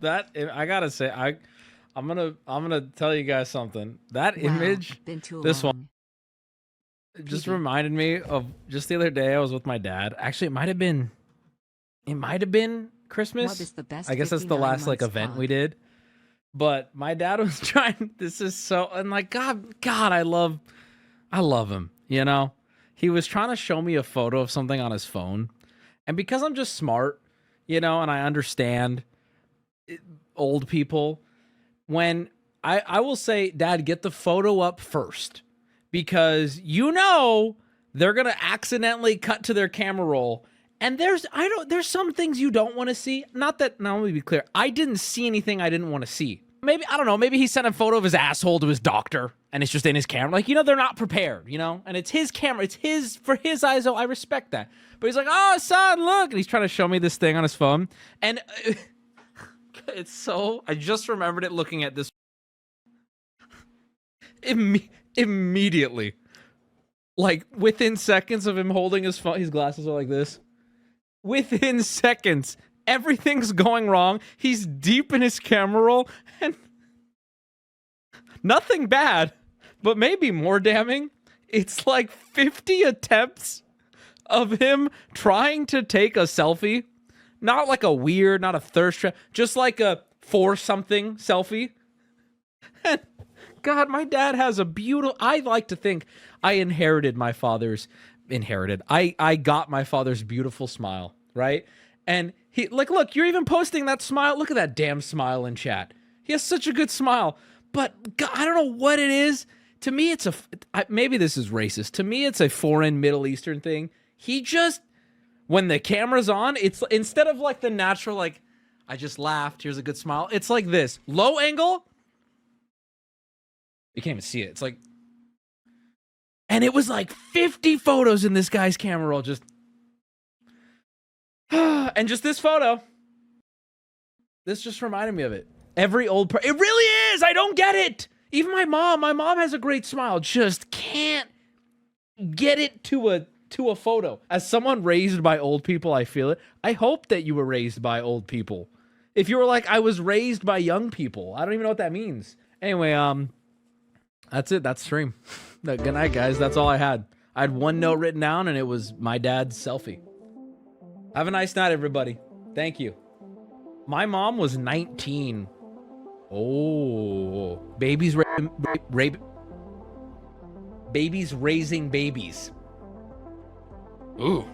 That I gotta say, I'm gonna tell you guys something. That image, this one, it just reminded me of just the other day. I was with my dad. Actually, it might have been Christmas. I guess that's the last like event we did. But my dad was trying. This is so, and like God, I love him. You know, he was trying to show me a photo of something on his phone, and because I'm just smart, you know, and I understand old people, when I will say, Dad, get the photo up first, because you know they're gonna accidentally cut to their camera roll. And there's some things you don't want to see. Not that, now let me be clear. I didn't see anything I didn't want to see. Maybe, I don't know, maybe he sent a photo of his asshole to his doctor and it's just in his camera. Like, you know, they're not prepared, you know? And it's his camera. It's his, for his eyes, so I respect that. But he's like, oh, son, look. And he's trying to show me this thing on his phone. And it's so, I just remembered it looking at this. Immediately. Like, within seconds of him holding his phone, his glasses are like this. Within seconds, everything's going wrong. He's deep in his camera roll, and nothing bad, but maybe more damning. It's like 50 attempts of him trying to take a selfie. Not like a weird, not a thirst trap, just like a for something selfie. And God, my dad has a beautiful, I like to think I inherited my father's, I got my father's beautiful smile, right? And he, like, look, you're even posting that smile. Look at that damn smile in chat. He has such a good smile. But God, I don't know what it is. To me, it's maybe this is racist. To me, it's a foreign Middle Eastern thing. He just, when the camera's on, it's instead of like the natural, like, I just laughed, here's a good smile. It's like this, low angle. You can't even see it. It's like, and it was like 50 photos in this guy's camera roll. Just, and just this photo. This just reminded me of it. Every old, it really is. I don't get it. Even my mom has a great smile. Just can't get it to a photo. As someone raised by old people, I feel it. I hope that you were raised by old people. If you were like, I was raised by young people, I don't even know what that means. Anyway, that's it. That's stream. Good night, guys. That's all I had. I had one note written down, and it was my dad's selfie. Have a nice night, everybody. Thank you. My mom was 19. Oh, babies raising babies. Ooh.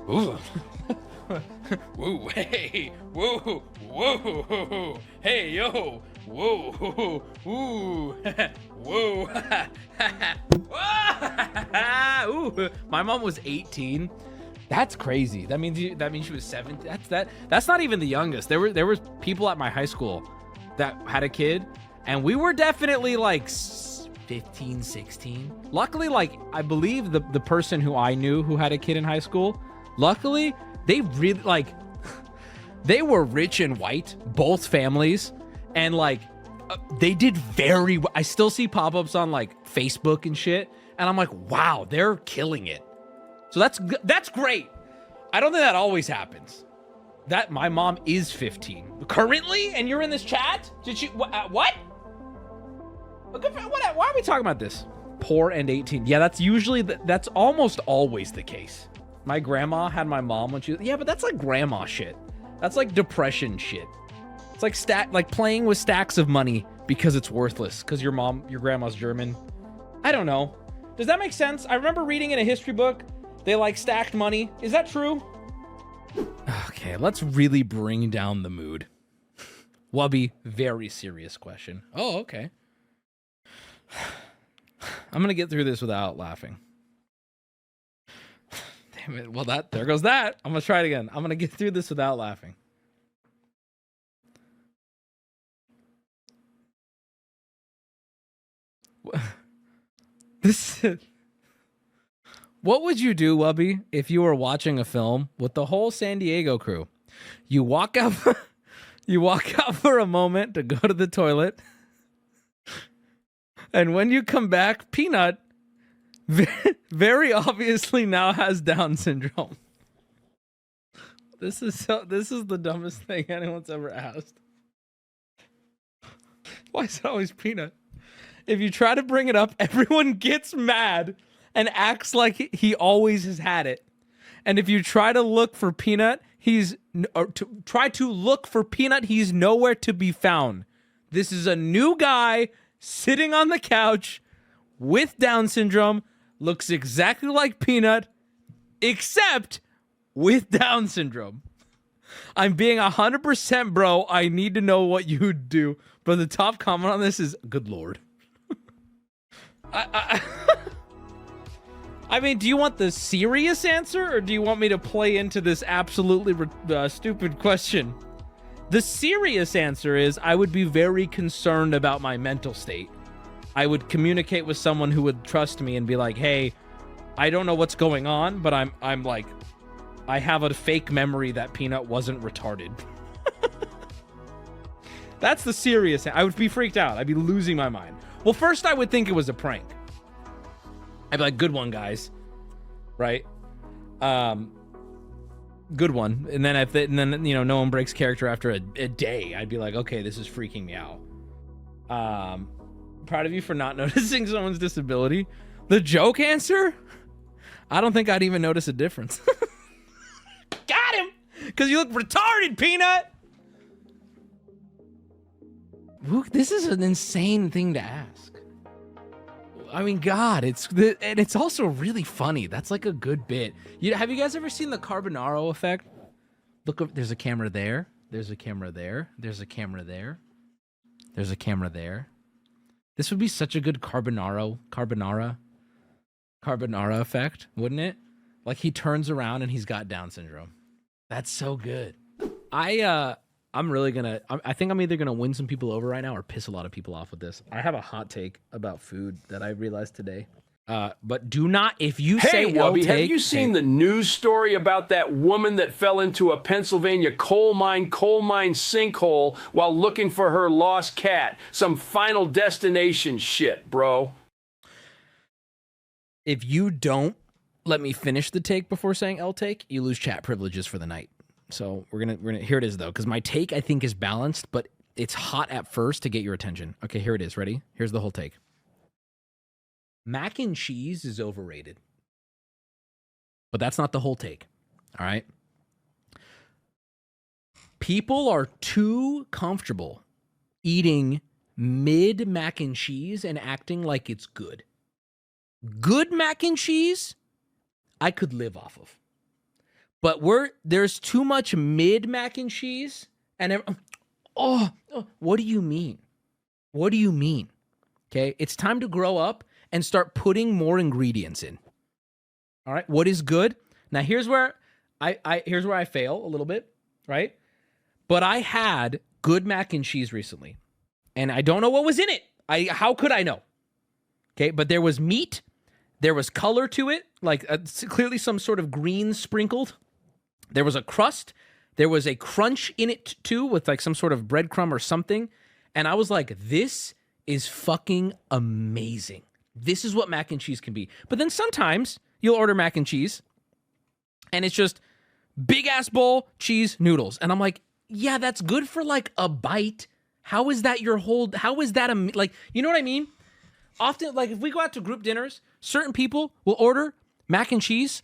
Ooh. Woo, hey, woo, whoa, hey, yo, whoa, woo, whoa, ooh. My mom was 18. That's crazy. That means she was 17. That's not even the youngest. There was people at my high school that had a kid, and we were definitely like 15, 16. Luckily, like, I believe the person who I knew who had a kid in high school, luckily, they really, like, they were rich and white, both families, and like, they did very well. I still see pop-ups on like Facebook and shit, and I'm like, wow, they're killing it. So that's great. I don't think that always happens. That my mom is 15 currently, and you're in this chat. Did she? What? Why are we talking about this? Poor and 18. Yeah, that's usually that's almost always the case. My grandma had my mom when she. Yeah, but that's like grandma shit. That's like depression shit. It's like playing with stacks of money because it's worthless because your grandma's German. I don't know. Does that make sense? I remember reading in a history book they like stacked money. Is that true? Okay, let's really bring down the mood. Wubby, very serious question. Oh, okay. I'm gonna get through this without laughing. Damn it. Well, there goes that. I'm gonna try it again. I'm gonna get through this without laughing. What would you do, Wubby, if you were watching a film with the whole San Diego crew? You walk out for a moment to go to the toilet, and when you come back, Peanut very obviously now has Down syndrome. This is the dumbest thing anyone's ever asked. Why is it always peanut? If you try to bring it up, everyone gets mad and acts like he always has had it. And if you try to look for peanut, he's nowhere to be found. This is a new guy sitting on the couch with Down syndrome, looks exactly like Peanut, except with Down syndrome. I'm being 100% bro. I need to know what you would do. But the top comment on this is, good lord. I mean, do you want the serious answer, or do you want me to play into this absolutely stupid question? The serious answer is I would be very concerned about my mental state. I would communicate with someone who would trust me and be like, hey, I don't know what's going on, but I'm like, I have a fake memory that Peanut wasn't retarded. That's the serious. I would be freaked out. I'd be losing my mind. Well, first I would think it was a prank. I'd be like, good one, guys. Right? Good one. And then you know, no one breaks character after a day. I'd be like, okay, this is freaking me out. Proud of you for not noticing someone's disability. The joke answer? I don't think I'd even notice a difference. Got him! Because you look retarded, Peanut! This is an insane thing to ask. I mean, God, it's also really funny. That's like a good bit. Have you guys ever seen the Carbonaro effect? Look up, there's a camera there. There's a camera there. There's a camera there. There's a camera there. This would be such a good Carbonara effect, wouldn't it? Like he turns around and he's got Down syndrome. That's so good. I'm really gonna. I think I'm either gonna win some people over right now or piss a lot of people off with this. I have a hot take about food that I realized today. But do not, if you say Wubby, have you seen the news story about that woman that fell into a Pennsylvania coal mine sinkhole while looking for her lost cat? Some Final Destination shit, bro. If you don't let me finish the take before saying L take, you lose chat privileges for the night. So we're gonna here it is though, because my take I think is balanced, but it's hot at first to get your attention. Okay, here it is. Ready? Here's the whole take. Mac and cheese is overrated. But that's not the whole take. All right. People are too comfortable eating mid mac and cheese and acting like it's good. Good mac and cheese, I could live off of. But there's too much mid mac and cheese, and what do you mean? What do you mean? Okay, it's time to grow up and start putting more ingredients in. All right, what is good? Now here's where I fail a little bit, right? But I had good mac and cheese recently, and I don't know what was in it. How could I know? Okay, but there was meat, there was color to it, like clearly some sort of green sprinkled. There was a crust. There was a crunch in it too with like some sort of breadcrumb or something. And I was like, this is fucking amazing. This is what mac and cheese can be. But then sometimes you'll order mac and cheese and it's just big ass bowl, cheese, noodles. And I'm like, yeah, that's good for like a bite. How is that like, you know what I mean? Often, like if we go out to group dinners, certain people will order mac and cheese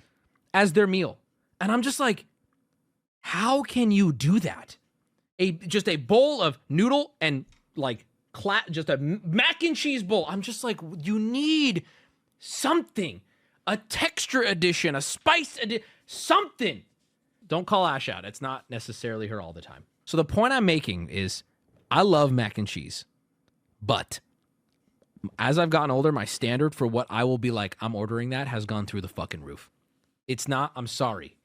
as their meal. And I'm just like, how can you do that? Just a bowl of noodle and like just a mac and cheese bowl. I'm just like, you need something, a texture addition, a spice addition, something. Don't call Ash out. It's not necessarily her all the time. So the point I'm making is I love mac and cheese, but as I've gotten older, my standard for what I will be like, I'm ordering that has gone through the fucking roof. It's not, I'm sorry.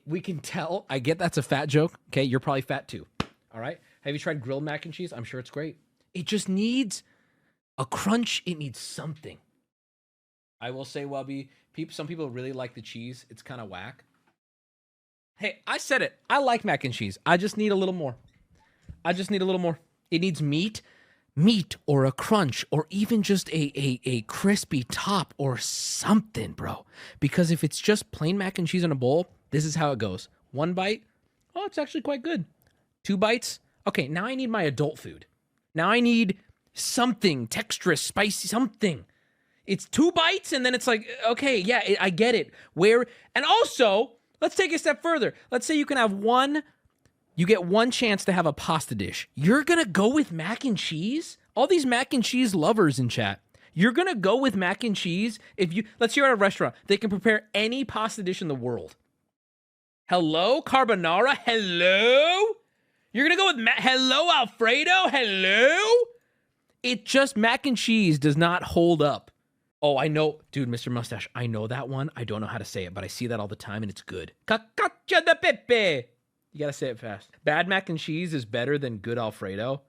We can tell. I get that's a fat joke. Okay, you're probably fat too. All right. Have you tried grilled mac and cheese? I'm sure it's great. It just needs a crunch. It needs something. I will say, Wubby, some people really like the cheese. It's kind of whack. Hey, I said it. I like mac and cheese. I just need a little more. It needs meat or a crunch or even just a crispy top or something, bro. Because if it's just plain mac and cheese in a bowl, This is how it goes. 1 bite. Oh, it's actually quite good. 2 bites. Okay, now I need my adult food. Now I need something texturous, spicy, something. It's 2 bites, and then it's like, okay, yeah, I get it. And also, let's take it a step further. Let's say you can have you get 1 chance to have a pasta dish. You're gonna go with mac and cheese? All these mac and cheese lovers in chat. You're gonna go with mac and cheese? Let's say you're at a restaurant. They can prepare any pasta dish in the world. Hello, carbonara? Hello? You're gonna go with hello, Alfredo? Hello? It just, mac and cheese does not hold up. Oh, I know. Dude, Mr. Mustache, I know that one. I don't know how to say it, but I see that all the time, and it's good. Cacacha de pepe. You gotta say it fast. Bad mac and cheese is better than good Alfredo.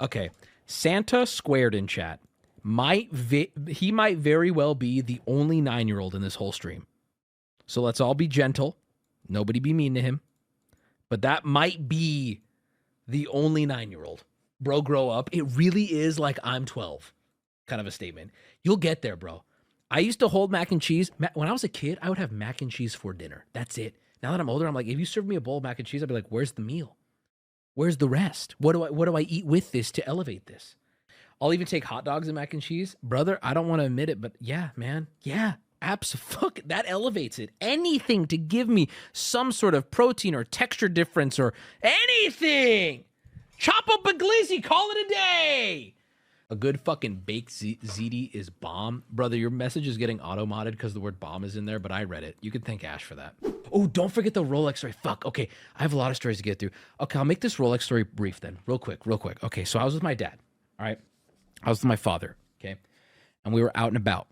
Okay. Santa squared in chat. He might very well be the only 9-year-old in this whole stream. So let's all be gentle. Nobody be mean to him. But that might be the only 9-year-old. Bro, grow up. It really is like I'm 12 kind of a statement. You'll get there, bro. I used to hold mac and cheese. When I was a kid, I would have mac and cheese for dinner. That's it. Now that I'm older, I'm like, if you serve me a bowl of mac and cheese, I'd be like, where's the meal? Where's the rest? What do I eat with this to elevate this? I'll even take hot dogs and mac and cheese. Brother, I don't want to admit it, but yeah, man. Yeah. Absolutely, that elevates it. Anything to give me some sort of protein or texture difference or anything. Chop up a glizzy, call it a day. A good fucking baked ziti is bomb. Brother, your message is getting auto-modded because the word bomb is in there, but I read it. You can thank Ash for that. Oh, don't forget the Rolex story. Fuck, okay. I have a lot of stories to get through. Okay, I'll make this Rolex story brief then. Real quick. Okay, so I was with my dad, all right? I was with my father, okay? And we were out and about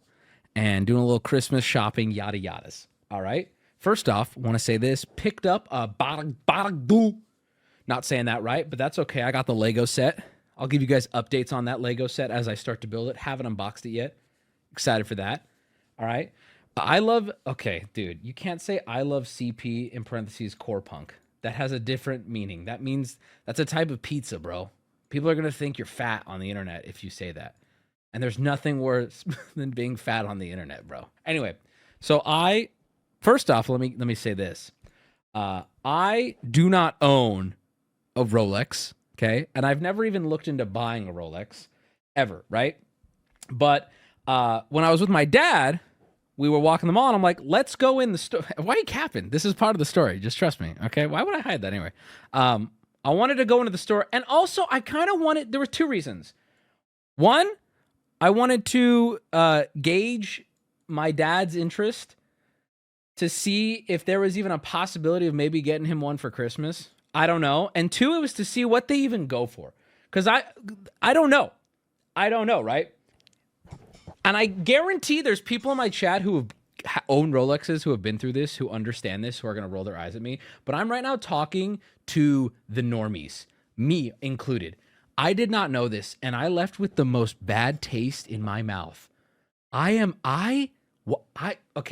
and doing a little Christmas shopping, yada yadas. All right. First off, want to say this. Picked up a baragdu. Not saying that right, but that's okay. I got the Lego set. I'll give you guys updates on that Lego set as I start to build it. Haven't unboxed it yet. Excited for that. All right. Okay, dude, you can't say I love CP in parentheses core punk. That has a different meaning. That means that's a type of pizza, bro. People are going to think you're fat on the internet if you say that. And there's nothing worse than being fat on the internet, bro. Anyway, so first off, let me say this. I do not own a Rolex, okay? And I've never even looked into buying a Rolex ever, right? But when I was with my dad, we were walking the mall, and I'm like, let's go in the store. Why are you capping? This is part of the story. Just trust me, okay? Why would I hide that anyway? I wanted to go into the store, and also I kind of wanted, there were 2 reasons. One, I wanted to gauge my dad's interest to see if there was even a possibility of maybe getting him one for Christmas. I don't know. And 2, it was to see what they even go for. Because I don't know. I don't know, right? And I guarantee there's people in my chat who have owned Rolexes, who have been through this, who understand this, who are going to roll their eyes at me. But I'm right now talking to the normies, me included. I did not know this, and I left with the most bad taste in my mouth. Okay,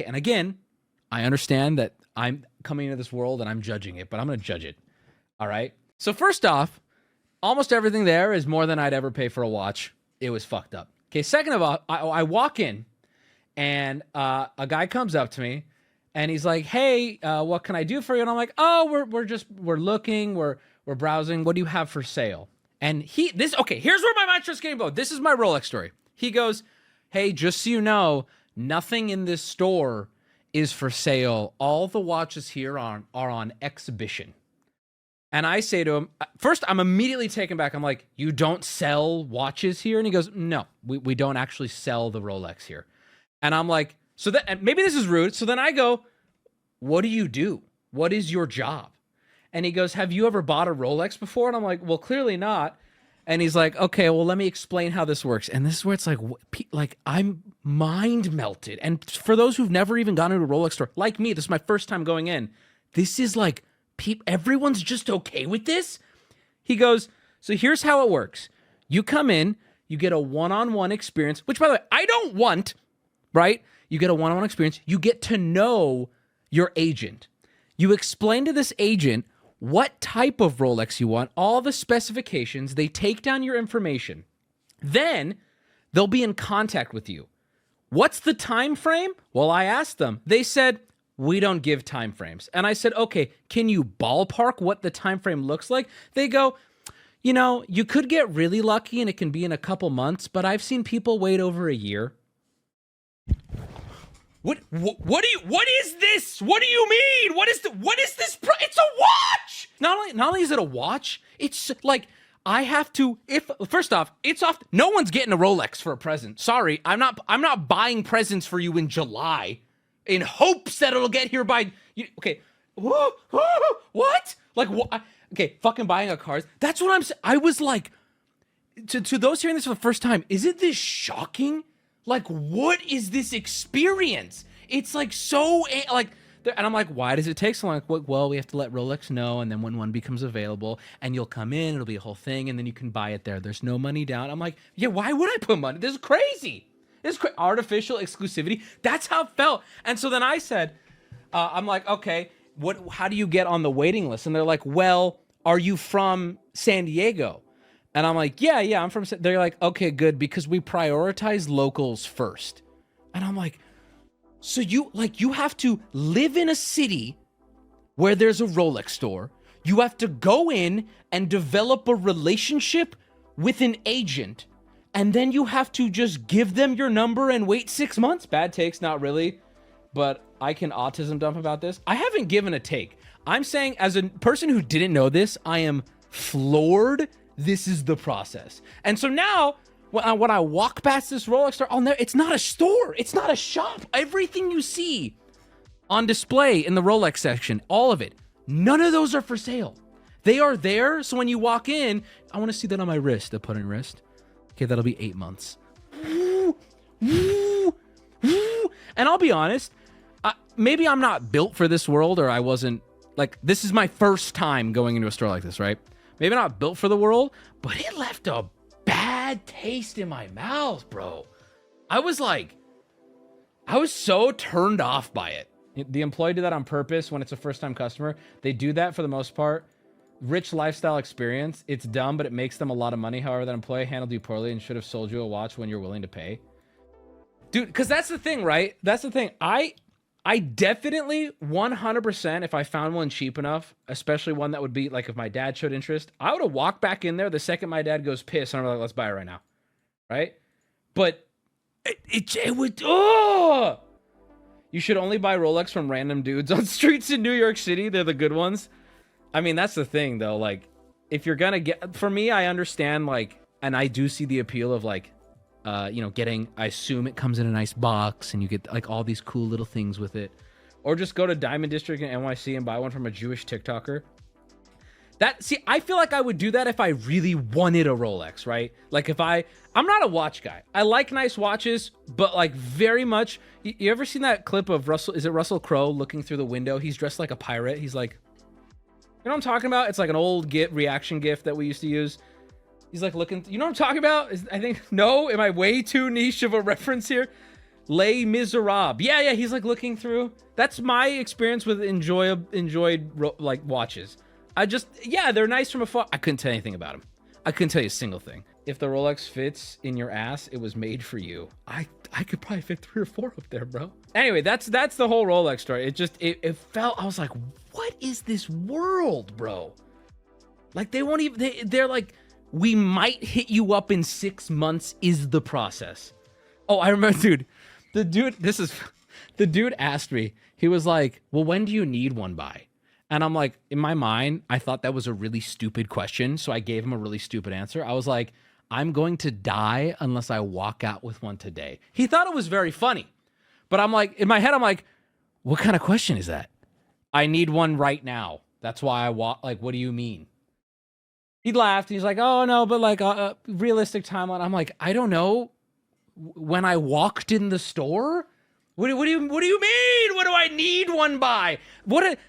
and again, I understand that I'm coming into this world and I'm judging it, but I'm going to judge it. All right? So first off, almost everything there is more than I'd ever pay for a watch. It was fucked up. Okay, second of all, I walk in, and a guy comes up to me, and he's like, hey, what can I do for you? And I'm like, oh, we're looking, we're browsing. What do you have for sale? And here's where my mind starts getting blown. This is my Rolex story. He goes, hey, just so you know, nothing in this store is for sale. All the watches here are on exhibition. And I say to him, first, I'm immediately taken back. I'm like, you don't sell watches here? And he goes, no, we don't actually sell the Rolex here. And I'm like, and maybe this is rude. So then I go, what do you do? What is your job? And he goes, have you ever bought a Rolex before? And I'm like, well, clearly not. And he's like, okay, well, let me explain how this works. And this is where it's like I'm mind melted. And for those who've never even gone into a Rolex store, like me, this is my first time going in. This is like, everyone's just okay with this? He goes, so here's how it works. You come in, you get a one-on-one experience, which, by the way, I don't want, right? You get a one-on-one experience. You get to know your agent. You explain to this agent what type of Rolex you want, all the specifications. They take down your information. Then they'll be in contact with you. What's the time frame? Well, I asked them. They said we don't give time frames. And I said, okay, can you ballpark what the time frame looks like? They go, you know, you could get really lucky and it can be in a couple months, but I've seen people wait over a year. What is this? What do you mean? What is this? It's a watch. Not only is it a watch, it's like I have to, first off, it's off. No one's getting a Rolex for a present. Sorry, I'm not buying presents for you in July in hopes that it'll get here by, okay. What? Like, what? Okay, fucking buying a car. That's what I'm saying. I was like, to those hearing this for the first time, isn't this shocking? Like, what is this experience? It's like so, like, and I'm like, why does it take so long? Like, well, we have to let Rolex know, and then when one becomes available, and you'll come in, it'll be a whole thing, and then you can buy it there. There's no money down. I'm like, yeah, why would I put money? This is crazy. This is artificial exclusivity. That's how it felt. And so then I said, I'm like, okay, how do you get on the waiting list? And they're like, well, are you from San Diego? And I'm like, yeah, I'm from. They're like, okay, good, because we prioritize locals first. And I'm like, so you have to live in a city where there's a Rolex store. You have to go in and develop a relationship with an agent. And then you have to just give them your number and wait 6 months. Bad takes, not really. But I can autism dump about this. I haven't given a take. I'm saying, as a person who didn't know this, I am floored. This is the process. And so now, when I walk past this Rolex store, it's not a store. It's not a shop. Everything you see on display in the Rolex section, all of it, none of those are for sale. They are there, so when you walk in, I want to see that on my wrist, a putting wrist. Okay, that'll be 8 months. And I'll be honest, maybe I'm not built for this world, or I wasn't, like, this is my first time going into a store like this, right? Maybe not built for the world, but it left a bad taste in my mouth, bro. I was so turned off by it. The employee did that on purpose when it's a first-time customer. They do that for the most part. Rich lifestyle experience. It's dumb, but it makes them a lot of money. However, that employee handled you poorly and should have sold you a watch when you're willing to pay. Dude, because that's the thing, right? That's the thing. I definitely 100%, if I found one cheap enough, especially one that would be like, if my dad showed interest, I would have walked back in there the second my dad goes piss, and I'm like, let's buy it right now. Right? But it would, oh! You should only buy Rolex from random dudes on streets in New York City. They're the good ones. I mean, that's the thing, though. Like, if you're gonna get, for me, I understand, like, and I do see the appeal of, like, getting, I assume it comes in a nice box and you get like all these cool little things with it. Or just go to Diamond District in NYC and buy one from a Jewish TikToker. I feel like I would do that if I really wanted a Rolex, right? Like, if I'm not a watch guy. I like nice watches, but like very much, you ever seen that clip of Russell Crowe looking through the window? He's dressed like a pirate. He's like, you know what I'm talking about? It's like an old reaction GIF that we used to use. He's like looking, you know what I'm talking about? I think, no, am I way too niche of a reference here? Les Miserables. Yeah, he's like looking through. That's my experience with enjoyed like watches. They're nice from afar. I couldn't tell anything about them. I couldn't tell you a single thing. If the Rolex fits in your ass, it was made for you. I could probably fit 3 or 4 up there, bro. Anyway, that's the whole Rolex story. It felt, I was like, what is this world, bro? Like, they won't even, they're like, we might hit you up in 6 months is the process. Oh, I remember, the dude asked me, he was like, well, when do you need one by? And I'm like, in my mind, I thought that was a really stupid question. So I gave him a really stupid answer. I was like, I'm going to die unless I walk out with one today. He thought it was very funny, but I'm like, in my head, I'm like, what kind of question is that? I need one right now. That's why I walk. Like, what do you mean? He laughed. He's like, oh, no, but like a realistic timeline. I'm like, I don't know. When I walked in the store? What do you mean? What do I need one by?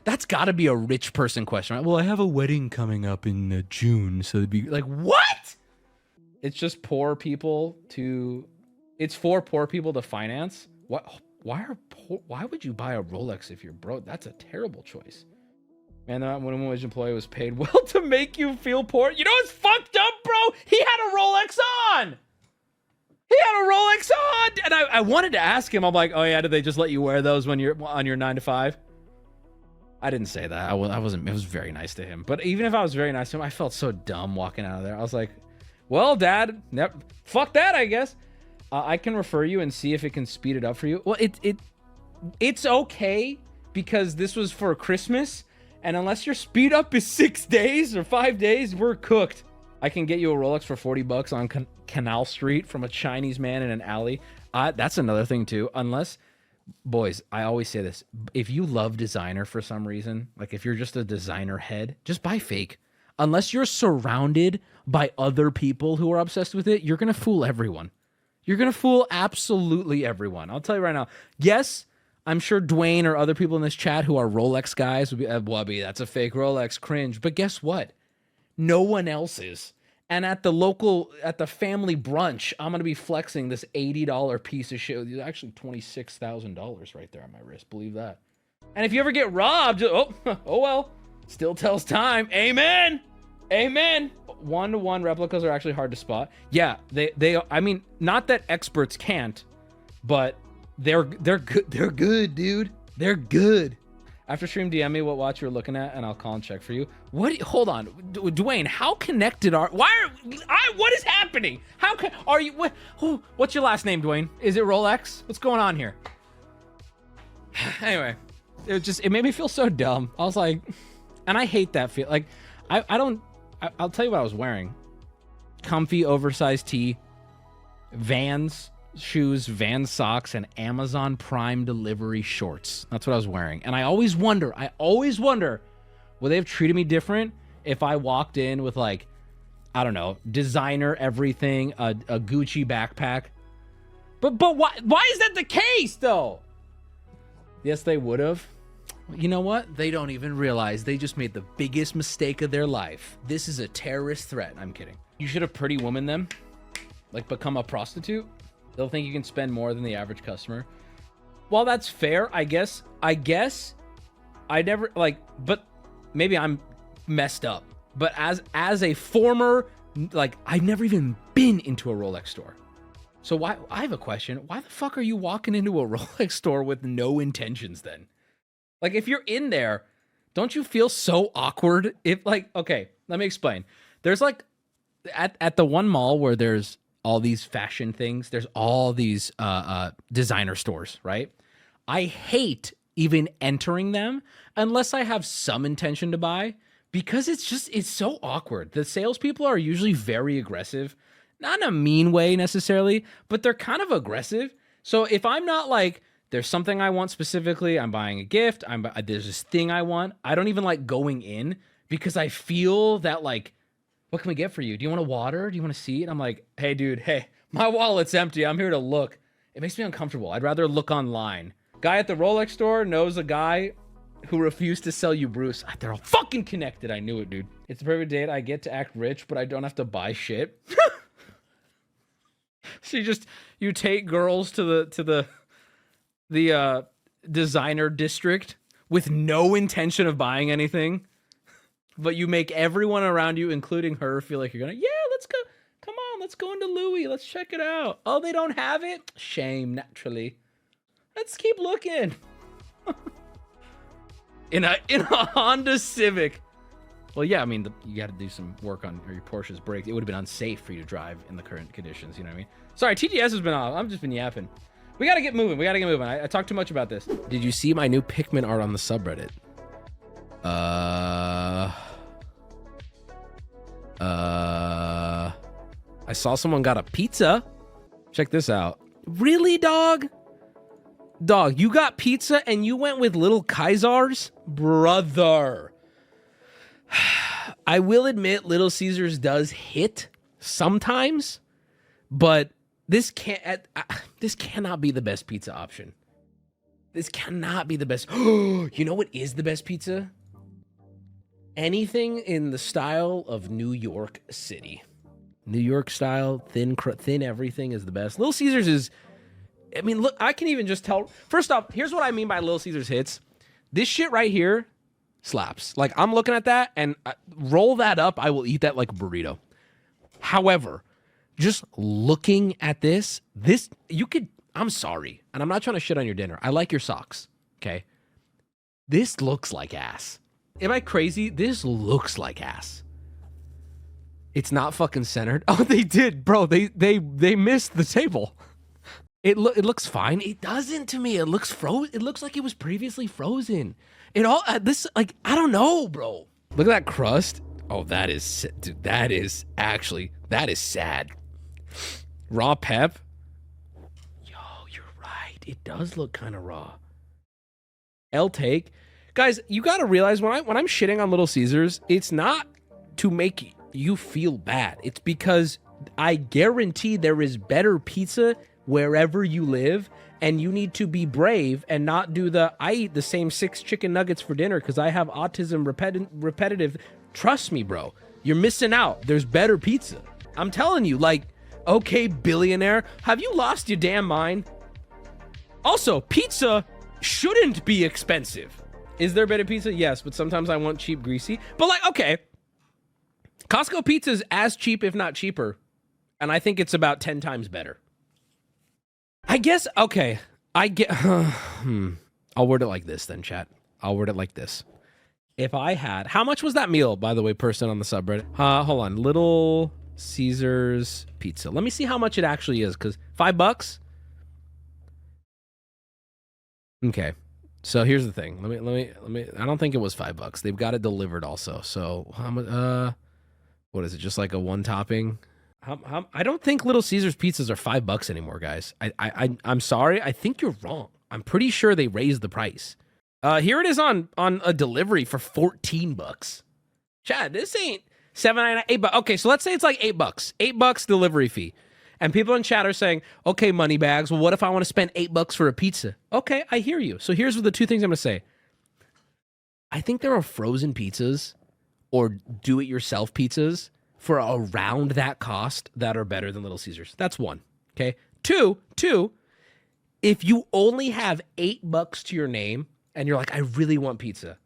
That's got to be a rich person question, right? Well, I have a wedding coming up in June, so it'd be like, what? It's just poor people it's for poor people to finance. What? Why would you buy a Rolex if you're broke? That's a terrible choice. Man, that minimum wage employee was paid well to make you feel poor. You know what's fucked up, bro? He had a Rolex on. And I wanted to ask him, I'm like, oh yeah, did they just let you wear those when you're on your 9 to 5? I didn't say that. I wasn't. It was very nice to him. But even if I was very nice to him, I felt so dumb walking out of there. I was like, well, Dad, fuck that, I guess. I can refer you and see if it can speed it up for you. Well, it's okay because this was for Christmas. And unless your speed up is 6 days or 5 days, we're cooked. I can get you a Rolex for $40 on Canal Street from a Chinese man in an alley. That's another thing too. Unless... Boys, I always say this. If you love designer for some reason, like if you're just a designer head, just buy fake. Unless you're surrounded by other people who are obsessed with it, you're going to fool everyone. You're going to fool absolutely everyone. I'll tell you right now. Yes, I'm sure Dwayne or other people in this chat who are Rolex guys would be, Wubby, that's a fake Rolex, cringe. But guess what? No one else is. And at the family brunch, I'm going to be flexing this $80 piece of shit. It's actually $26,000 right there on my wrist. Believe that. And if you ever get robbed, oh well. Still tells time. Amen. Amen. 1-to-1 replicas are actually hard to spot. Yeah, I mean, not that experts can't, but they're good. They're good, dude. They're good. After stream, DM me what watch you're looking at, and I'll call and check for you. What? Hold on, Dwayne. How connected are? What is happening? Are you? What's your last name, Dwayne? Is it Rolex? What's going on here? Anyway, it made me feel so dumb. I was like, and I hate that feel. Like, I'll tell you what I was wearing: comfy, oversized tee, Vans shoes, Vans socks, and Amazon Prime delivery shorts. That's what I was wearing. And I always wonder, would they have treated me different if I walked in with, like, I don't know, designer everything, a Gucci backpack? But why is that the case, though? Yes, they would have. You know what? They don't even realize they just made the biggest mistake of their life. This is a terrorist threat. I'm kidding. You should have Pretty Woman them. Like, become a prostitute. They'll think you can spend more than the average customer. While that's fair, I guess I never, like, but maybe I'm messed up. But as a former, like, I've never even been into a Rolex store. So I have a question. Why the fuck are you walking into a Rolex store with no intentions then? Like, if you're in there, don't you feel so awkward? If, like, okay, let me explain. There's, like, at the one mall where there's all these fashion things, there's all these designer stores, right? I hate even entering them unless I have some intention to buy, because it's so awkward. The salespeople are usually very aggressive, not in a mean way necessarily, but they're kind of aggressive. So if I'm not like, there's something I want specifically, I'm buying a gift, there's this thing I want, I don't even like going in because I feel that, like, what can we get for you? Do you want a water? Do you want a seat? I'm like, hey, dude, hey, my wallet's empty. I'm here to look. It makes me uncomfortable. I'd rather look online. Guy at the Rolex store knows a guy who refused to sell you Bruce. They're all fucking connected. I knew it, dude. It's the perfect date. I get to act rich, but I don't have to buy shit. So you take girls to the designer district with no intention of buying anything. But you make everyone around you, including her, feel like you're gonna, yeah, let's go. Come on, let's go into Louis. Let's check it out. Oh, they don't have it? Shame, naturally. Let's keep looking. in a Honda Civic. Well, yeah, I mean, you got to do some work on your Porsche's brakes. It would have been unsafe for you to drive in the current conditions. You know what I mean? Sorry, TGS has been off. I've just been yapping. We got to get moving. I talked too much about this. Did you see my new Pikmin art on the subreddit? I saw someone got a pizza. Check this out. Really, dog? Dog, you got pizza and you went with little Kaisars? Brother. I will admit Little Caesars does hit sometimes, but this cannot be the best pizza option. This cannot be the best. You know what is the best pizza? Anything in the style of New York City. New York style, thin everything is the best. Little Caesars is, I mean, look, I can even just tell. First off, here's what I mean by Little Caesars hits. This shit right here slaps. Like, I'm looking at that, and roll that up, I will eat that like a burrito. However, just looking at this, you could, I'm sorry, and I'm not trying to shit on your dinner. I like your socks, okay? This looks like ass. Am I crazy? This looks like ass. It's not fucking centered. Oh, they did, bro. They missed the table. It looks fine. It doesn't to me. It looks frozen. It looks like it was previously frozen. It all this like I don't know, bro. Look at that crust. Oh, that is dude. That is sad. Raw pep. Yo, you're right. It does look kind of raw. L take, guys. You got to realize when I'm shitting on Little Caesars, it's not to make you feel bad. It's because I guarantee there is better pizza wherever you live, and you need to be brave and not do I eat the same 6 chicken nuggets for dinner because I have autism repetitive. Trust me, bro. You're missing out. There's better pizza. I'm telling you, like, okay, billionaire, have you lost your damn mind? Also, pizza shouldn't be expensive. Is there better pizza? Yes, but sometimes I want cheap, greasy. But like, okay, Costco pizza is as cheap, if not cheaper, and I think it's about 10 times better. I guess, okay, I get, I'll word it like this then, chat. I'll word it like this. If I had, how much was that meal, by the way, person on the subreddit? Hold on, Little Caesars pizza. Let me see how much it actually is, because $5? Okay, so here's the thing. Let me, I don't think it was $5. They've got it delivered also. So how much, what is it, just like a one topping? I don't think Little Caesars pizzas are $5 anymore, guys. I'm sorry. I think you're wrong. I'm pretty sure they raised the price. Here it is on a delivery for $14. Chad, this ain't $7.99, $8. Okay, so let's say it's like $8. $8 delivery fee. And people in chat are saying, okay, money bags. Well, what if I want to spend $8 for a pizza? Okay, I hear you. So here's the two things I'm going to say. I think there are frozen pizzas or do-it-yourself pizzas for around that cost that are better than Little Caesars. That's one, okay? Two, if you only have $8 to your name and you're like, I really want pizza,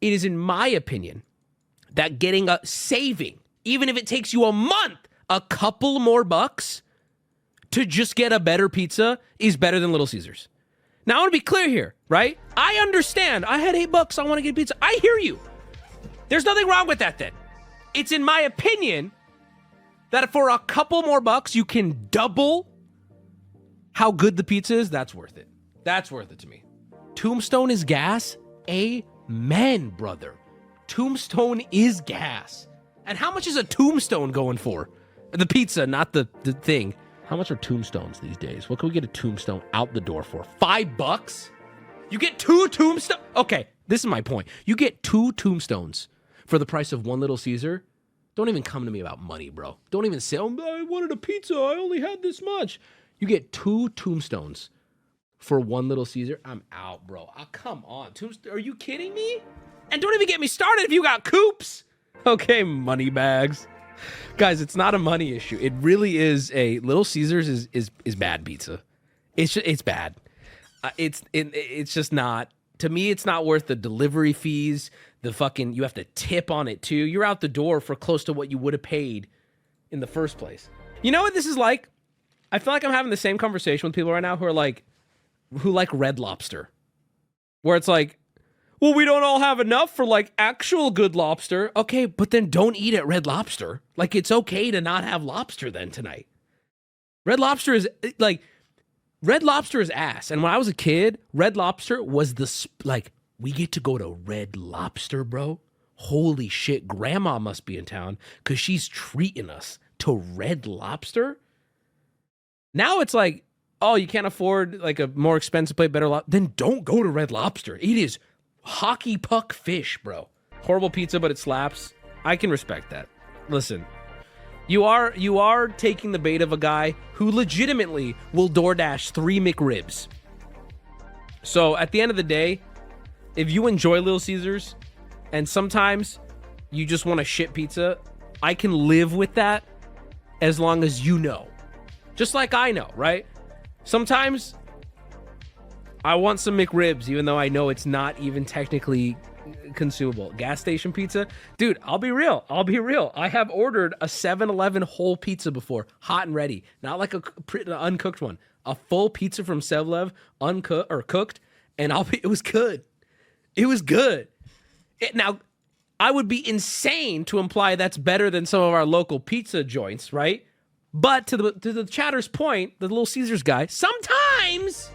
it is in my opinion that saving, even if it takes you a month, a couple more bucks to just get a better pizza is better than Little Caesars. Now, I want to be clear here, right? I understand. I had $8. I want to get pizza. I hear you. There's nothing wrong with that then. It's in my opinion that for a couple more bucks, you can double how good the pizza is. That's worth it. That's worth it to me. Tombstone is gas? Amen, brother. Tombstone is gas. And how much is a tombstone going for? The pizza, not the thing. How much are tombstones these days? What can we get a tombstone out the door for? $5? You get 2 tombstones? Okay, this is my point. You get 2 tombstones for the price of 1 Little Caesar. Don't even come to me about money, bro. Don't even say, oh, I wanted a pizza. I only had this much. You get 2 tombstones for 1 Little Caesar. I'm out, bro. Oh, come on. Are you kidding me? And don't even get me started if you got coops. Okay, money bags. Guys, it's not a money issue. It really is a Little Caesars is bad pizza. It's bad. It's just not. To me, it's not worth the delivery fees. The fucking, you have to tip on it too. You're out the door for close to what you would have paid in the first place. You know what this is like? I feel like I'm having the same conversation with people right now who like Red Lobster. Where it's like, well, we don't all have enough for like actual good lobster. Okay, but then don't eat at Red Lobster. Like, it's okay to not have lobster then tonight. Red Lobster is ass. And when I was a kid, Red Lobster was we get to go to Red Lobster, bro. Holy shit, grandma must be in town because she's treating us to Red Lobster. Now it's like, oh, you can't afford like a more expensive plate, better lobster. Then don't go to Red Lobster. It is hockey puck fish, bro. Horrible pizza, but it slaps. I can respect that. Listen, you are taking the bait of a guy who legitimately will DoorDash 3 McRibs. So at the end of the day, if you enjoy Little Caesars and sometimes you just want a shit pizza, I can live with that as long as you know. Just like I know, right? Sometimes I want some McRibs, even though I know it's not even technically consumable. Gas station pizza? Dude, I'll be real. I have ordered a 7-Eleven whole pizza before, hot and ready. Not like an uncooked one. A full pizza from 7-Eleven, uncooked, or cooked, and it was good. It was good. Now, I would be insane to imply that's better than some of our local pizza joints, right? But to the chatter's point, the Little Caesars guy, sometimes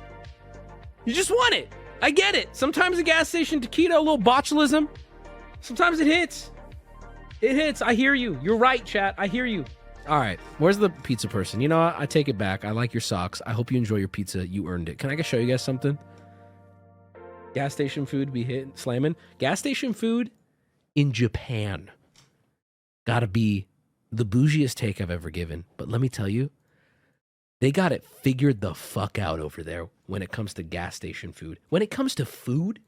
you just want it. I get it. Sometimes a gas station taquito, a little botulism. Sometimes it hits. It hits. I hear you. You're right, chat. I hear you. All right. Where's the pizza person? You know what? I take it back. I like your socks. I hope you enjoy your pizza. You earned it. Can I show you guys something? Gas station food be slamming. Gas station food in Japan. Gotta be the bougiest take I've ever given. But let me tell you, they got it figured the fuck out over there when it comes to gas station food. When it comes to food,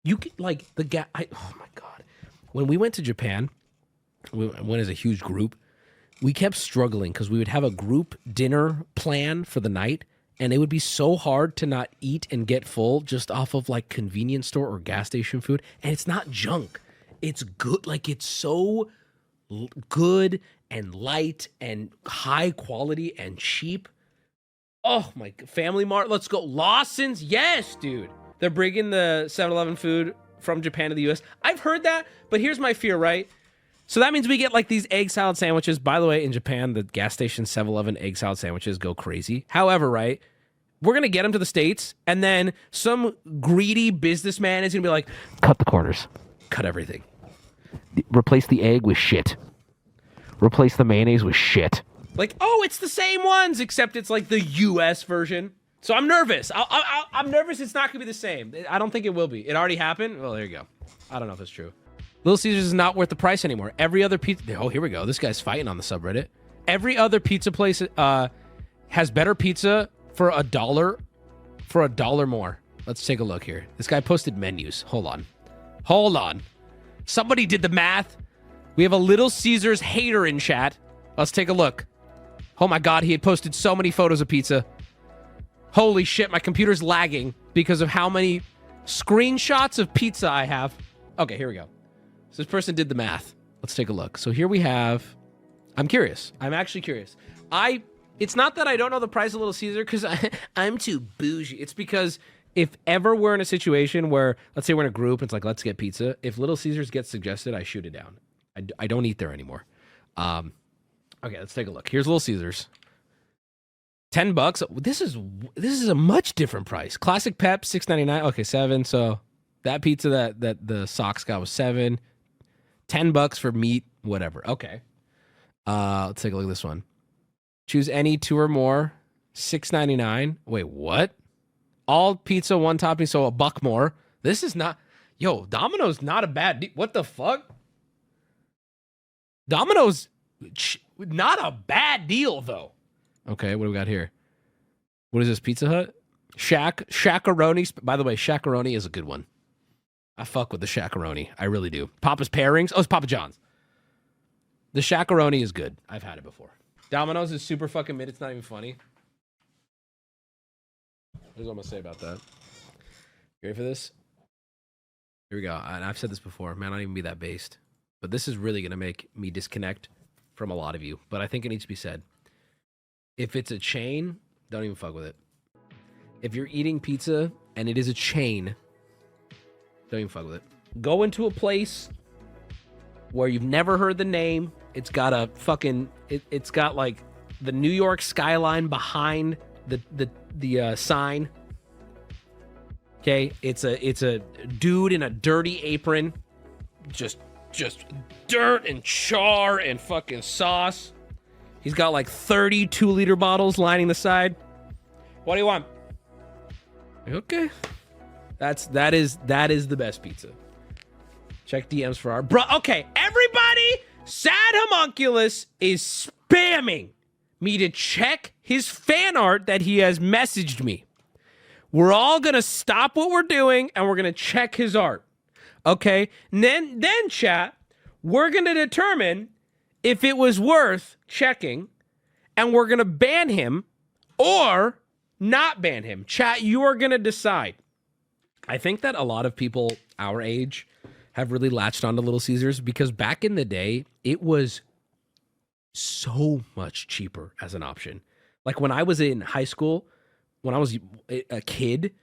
you can, like, oh my God. When we went to Japan, we went as a huge group, we kept struggling because we would have a group dinner plan for the night, and it would be so hard to not eat and get full just off of, like, convenience store or gas station food. And it's not junk. It's good. Like, it's so good and light and high quality and cheap. Oh my, Family Mart, let's go. Lawson's, yes, dude. They're bringing the 7-Eleven food from Japan to the US. I've heard that, but here's my fear, right? So that means we get like these egg salad sandwiches. By the way, in Japan, the gas station 7-Eleven egg salad sandwiches go crazy. However, right, we're going to get them to the States, and then some greedy businessman is going to be like, cut the corners, cut everything. Replace the egg with shit. Replace the mayonnaise with shit. Like, oh, it's the same ones, except it's like the US version. So I'm nervous. I'm nervous it's not going to be the same. I don't think it will be. It already happened? Well, there you go. I don't know if it's true. Little Caesars is not worth the price anymore. Every other pizza... Oh, here we go. This guy's fighting on the subreddit. Every other pizza place has better pizza for $1 more. Let's take a look here. This guy posted menus. Hold on. Somebody did the math. We have a Little Caesars hater in chat. Let's take a look. Oh my God, he had posted so many photos of pizza. Holy shit, my computer's lagging because of how many screenshots of pizza I have. Okay, here we go. So this person did the math. Let's take a look. So here we have... I'm curious. I'm actually curious. It's not that I don't know the price of Little Caesar because I'm too bougie. It's because if ever we're in a situation where, let's say we're in a group, it's like, let's get pizza. If Little Caesars gets suggested, I shoot it down. I don't eat there anymore. Okay, let's take a look. Here's Little Caesars. $10. This is a much different price. Classic Pep, $6.99. Okay, $7. So that pizza that the socks got was $7. $10 for meat, whatever. Okay. Let's take a look at this one. Choose any 2 or more. $6.99. Wait, what? All pizza, 1 topping, so $1 more. This is not... Yo, Domino's not a bad... What the fuck? Domino's... Not a bad deal, though. Okay, what do we got here? What is this, Pizza Hut? Shaq-a-roni. By the way, Shaq-a-roni is a good one. I fuck with the Shaq-a-roni. I really do. Papa's Pairings. Oh, it's Papa John's. The Shaq-a-roni is good. I've had it before. Domino's is super fucking mid. It's not even funny. Here's what I'm going to say about that. You ready for this? Here we go. And I've said this before. Man, I don't even be that based. But this is really going to make me disconnect from a lot of you. But I think it needs to be said. If it's a chain, don't even fuck with it. If you're eating pizza and it is a chain, don't even fuck with it. Go into a place where you've never heard the name. It's got a fucking... It's got like the New York skyline behind the sign. Okay, it's a dude in a dirty apron, just dirt and char and fucking sauce. He's got like 30 2-liter bottles lining the side. What do you want? Okay, that is the best pizza. Check DMs for our bro. Okay, everybody, Sad Homunculus is spamming me to check his fan art that he has messaged me. We're all gonna stop what we're doing and we're gonna check his art. Okay, and then chat, we're gonna determine if it was worth checking, and we're gonna ban him or not ban him. Chat, you are gonna decide. I think that a lot of people our age have really latched onto Little Caesars because back in the day, it was so much cheaper as an option. Like when I was in high school, when I was a kid,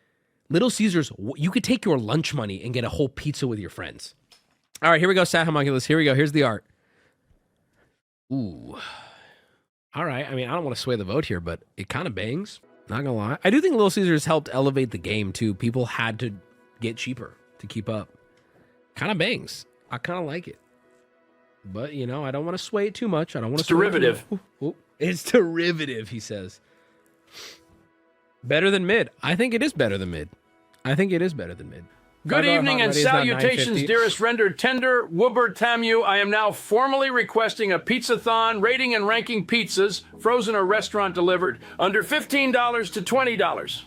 Little Caesars, you could take your lunch money and get a whole pizza with your friends. All right, here we go, Sat Homunculus. Here we go. Here's the art. Ooh. All right. I mean, I don't want to sway the vote here, but it kind of bangs. Not gonna lie. I do think Little Caesars helped elevate the game, too. People had to get cheaper to keep up. Kind of bangs. I kind of like it. But, you know, I don't want to sway it too much. I don't want to sway derivative. It too much. Ooh. It's derivative, he says. Better than mid. I think it is better than mid. I think it is better than mid. Good evening and salutations, dearest rendered tender Wubber Tamu. I am now formally requesting a pizzathon, rating and ranking pizzas, frozen or restaurant delivered, under $15 to $20.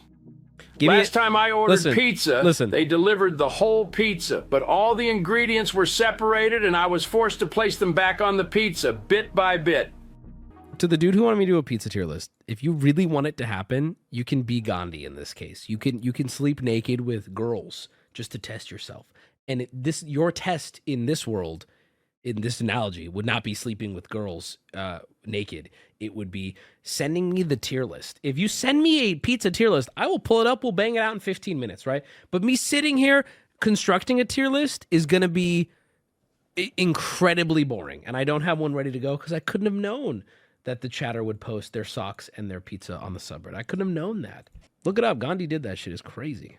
Last time I ordered pizza, they delivered the whole pizza, but all the ingredients were separated and I was forced to place them back on the pizza, bit by bit. To the dude who wanted me to do a pizza tier list, if you really want it to happen, you can be Gandhi in this case. You can sleep naked with girls just to test yourself. And your test in this world, in this analogy, would not be sleeping with girls naked. It would be sending me the tier list. If you send me a pizza tier list, I will pull it up. We'll bang it out in 15 minutes, right? But me sitting here constructing a tier list is going to be incredibly boring. And I don't have one ready to go because I couldn't have known that the chatter would post their socks and their pizza on the subreddit. I couldn't have known that. Look it up. Gandhi did that shit. It's crazy.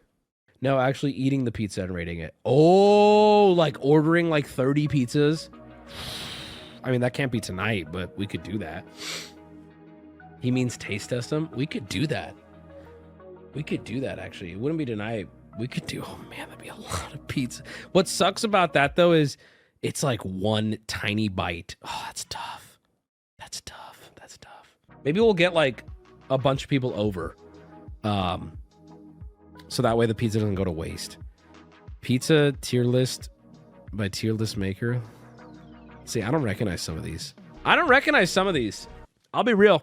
No, actually eating the pizza and rating it. Oh, like ordering like 30 pizzas. I mean, that can't be tonight, but we could do that. He means taste test them. We could do that. We could do that, actually. It wouldn't be tonight. We could do, oh man, that'd be a lot of pizza. What sucks about that, though, is it's like one tiny bite. Oh, that's tough. That's tough. That's tough. Maybe we'll get like a bunch of people over. So that way the pizza doesn't go to waste. Pizza tier list by tier list maker. See, I don't recognize some of these. I'll be real.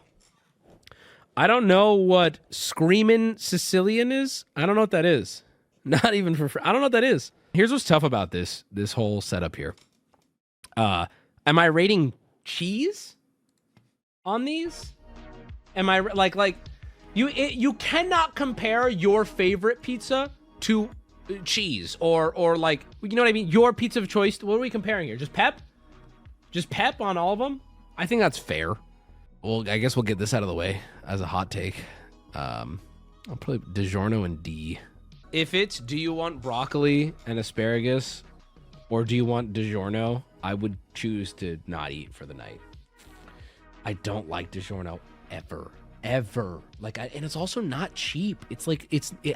I don't know what Screamin' Sicilian is. I don't know what that is. Not even for free. I don't know what that is. Here's what's tough about this whole setup here. Am I rating cheese on these? Am I like you cannot compare your favorite pizza to cheese or like, you know what I mean? Your pizza of choice. What are we comparing here? Just pep? Just pep on all of them? I think that's fair. Well, I guess we'll get this out of the way as a hot take. I'll probably DiGiorno and D. If it's do you want broccoli and asparagus or do you want DiGiorno, I would choose to not eat for the night. I don't like DiGiorno ever. Like, and it's also not cheap. It's like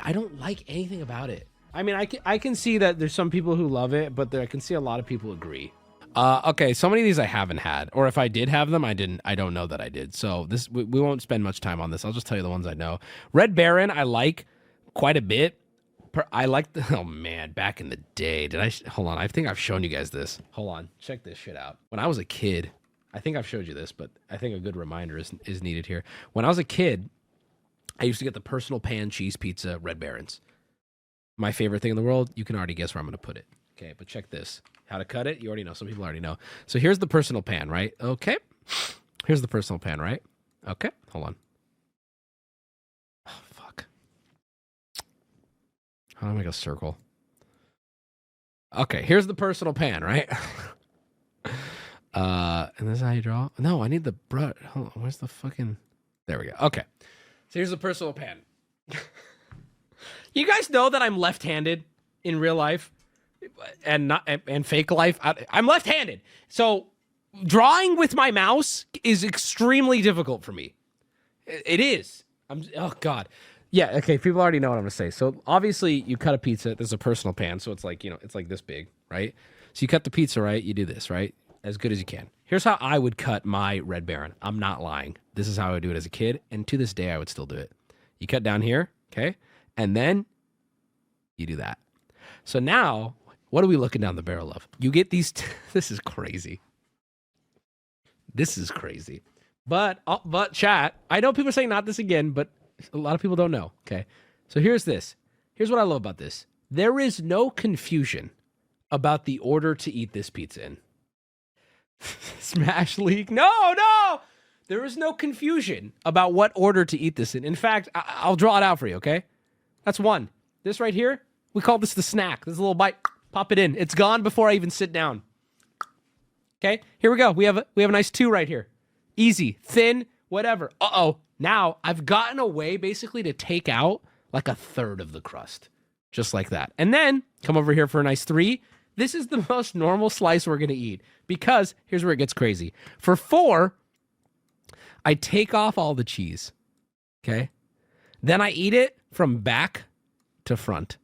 I don't like anything about it. I mean, I can see that there's some people who love it, but I can see a lot of people agree. Okay, so many of these I haven't had, or if I did have them, I don't know that I did. So we won't spend much time on this. I'll just tell you the ones I know. Red Baron, I like quite a bit. I like oh man, back in the day, hold on, I think I've shown you guys this. Hold on, check this shit out. When I was a kid, I think I've showed you this, but I think a good reminder is needed here. When I was a kid, I used to get the personal pan cheese pizza Red Barons. My favorite thing in the world, you can already guess where I'm going to put it. Okay, but check this. How to cut it, you already know. Some people already know. So here's the personal pan, right? Okay. Here's the personal pan, right? Okay, hold on. Oh, fuck. How do I make a circle? Okay, here's the personal pan, right? And this is how you draw? No, I need the brush. Hold on, where's the fucking... There we go. Okay. So here's the personal pan. You guys know that I'm left-handed in real life and fake life. I'm left-handed. So drawing with my mouse is extremely difficult for me. It is. Oh God. Yeah. Okay. People already know what I'm going to say. So obviously you cut a pizza. There's a personal pan. So it's like, it's like this big, right? So you cut the pizza, right? You do this, right? As good as you can. Here's how I would cut my Red Baron. I'm not lying. This is how I would do it as a kid. And to this day, I would still do it. You cut down here. Okay. And then you do that. So now, what are we looking down the barrel of? You get these. This is crazy. This is crazy. But chat, I know people are saying not this again, but a lot of people don't know. Okay. So here's this. Here's what I love about this. There is no confusion about the order to eat this pizza in. Smash leak. No. There is no confusion about what order to eat this in. In fact, I'll draw it out for you, okay? That's one. This right here, we call this the snack. This is a little bite. Pop it in. It's gone before I even sit down. Okay, here we go. We have a nice 2 right here. Easy, thin, whatever. Uh-oh. Now, I've gotten a way basically to take out like a third of the crust. Just like that. And then, come over here for a nice 3. This is the most normal slice we're going to eat. Because, here's where it gets crazy. For 4, I take off all the cheese. Okay? Then I eat it from back to front.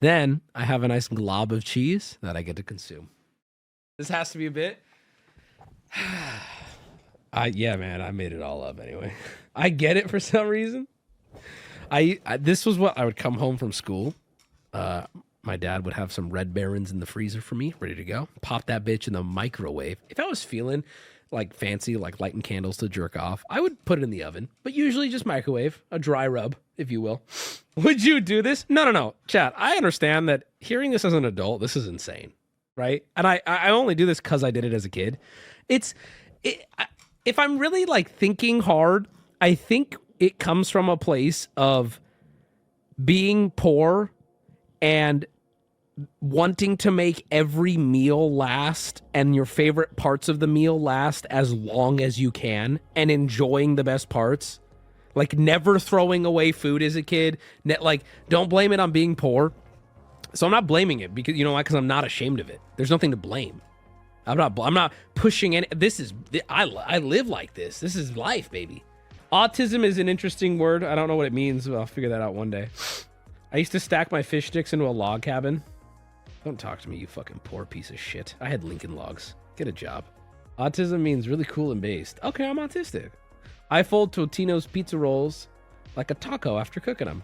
Then I have a nice glob of cheese that I get to consume. This has to be a bit. Yeah, man, I made it all up anyway. I get it for some reason. This was what I would come home from school. My dad would have some Red Barons in the freezer for me, ready to go. Pop that bitch in the microwave. If I was feeling like fancy, like lighting candles to jerk off, I would put it in the oven, but usually just microwave, a dry rub, if you will. Would you do this? No. Chat, I understand that hearing this as an adult, this is insane, right? And I only do this because I did it as a kid. If I'm really like thinking hard, I think it comes from a place of being poor and wanting to make every meal last and your favorite parts of the meal last as long as you can and enjoying the best parts. Like never throwing away food as a kid. Like don't blame it on being poor. So I'm not blaming it because you know why? Because I'm not ashamed of it. There's nothing to blame. I'm not pushing any. I live like this. This is life, baby. Autism is an interesting word. I don't know what it means, but I'll figure that out one day. I used to stack my fish sticks into a log cabin. Don't talk to me, you fucking poor piece of shit. I had Lincoln Logs. Get a job. Autism means really cool and based. Okay, I'm autistic. I fold Totino's pizza rolls like a taco after cooking them.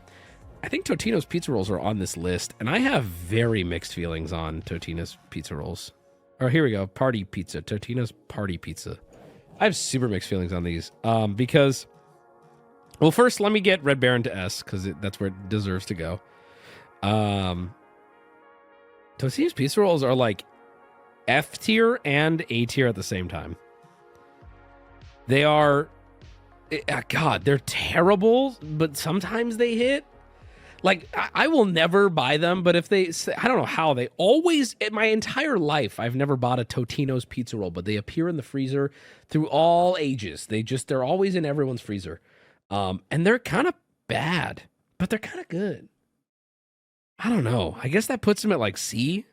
I think Totino's pizza rolls are on this list, and I have very mixed feelings on Totino's pizza rolls. Oh, here we go. Party pizza. Totino's party pizza. I have super mixed feelings on these because, well, first let me get Red Baron to S because that's where it deserves to go. Totino's pizza rolls are like F tier and A tier at the same time. They are, God, they're terrible, but sometimes they hit. Like, I will never buy them, but if they, I don't know how, they always, in my entire life, I've never bought a Totino's pizza roll, but they appear in the freezer through all ages. They're always in everyone's freezer. And they're kind of bad, but they're kind of good. I don't know. I guess that puts them at like C.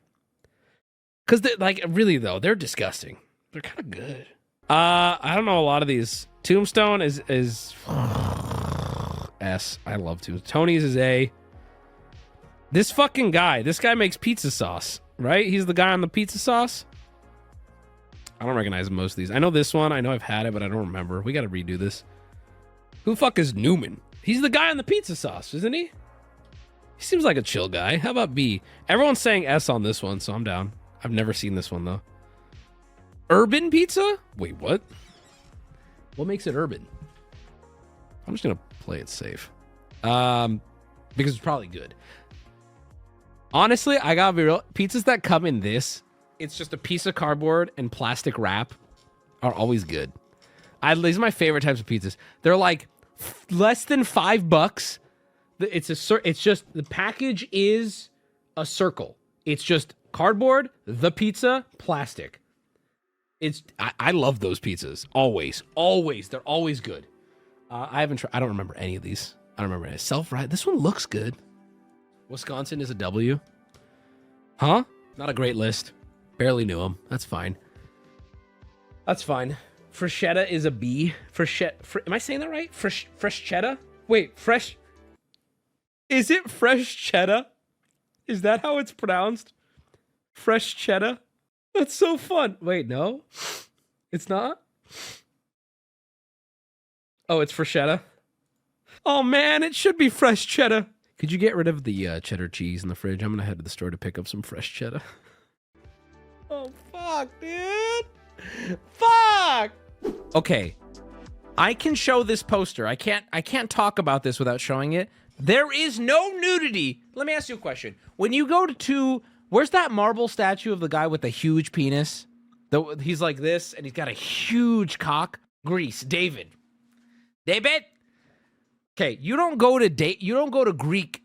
Because, like, really, though, they're disgusting. They're kind of good. I don't know a lot of these. Tombstone is S. I love Tombstone. Tony's is A. This fucking guy. This guy makes pizza sauce, right? He's the guy on the pizza sauce. I don't recognize most of these. I know this one. I know I've had it, but I don't remember. We got to redo this. Who the fuck is Newman? He's the guy on the pizza sauce, isn't he? He seems like a chill guy. How about B? Everyone's saying S on this one, so I'm down. I've never seen this one, though. Urban pizza? Wait, what? What makes it urban? I'm just going to play it safe. Because it's probably good. Honestly, I gotta be real. Pizzas that come in this, it's just a piece of cardboard and plastic wrap, are always good. These are my favorite types of pizzas. They're like less than $5. It's just the package is a circle. It's just cardboard, the pizza, plastic. I love those pizzas. Always. They're always good. I haven't tried. I don't remember any of these. I don't remember any. Self-right. This one looks good. Wisconsin is a W. Huh? Not a great list. Barely knew them. That's fine. Freschetta is a B. Am I saying that right? Freschetta? Wait, fresh. Is it fresh cheddar? Is that how it's pronounced? Fresh cheddar? That's so fun. Wait, no? It's not? Oh, it's freschetta? Oh, man, it should be fresh cheddar. Could you get rid of the cheddar cheese in the fridge? I'm going to head to the store to pick up some fresh cheddar. Oh, fuck, dude. Fuck. Okay. I can show this poster. I can't talk about this without showing it. There is no nudity. Let me ask you a question. When you go to where's that marble statue of the guy with the huge penis? He's like this, and he's got a huge cock. Greece. David. Okay, you don't go to Greek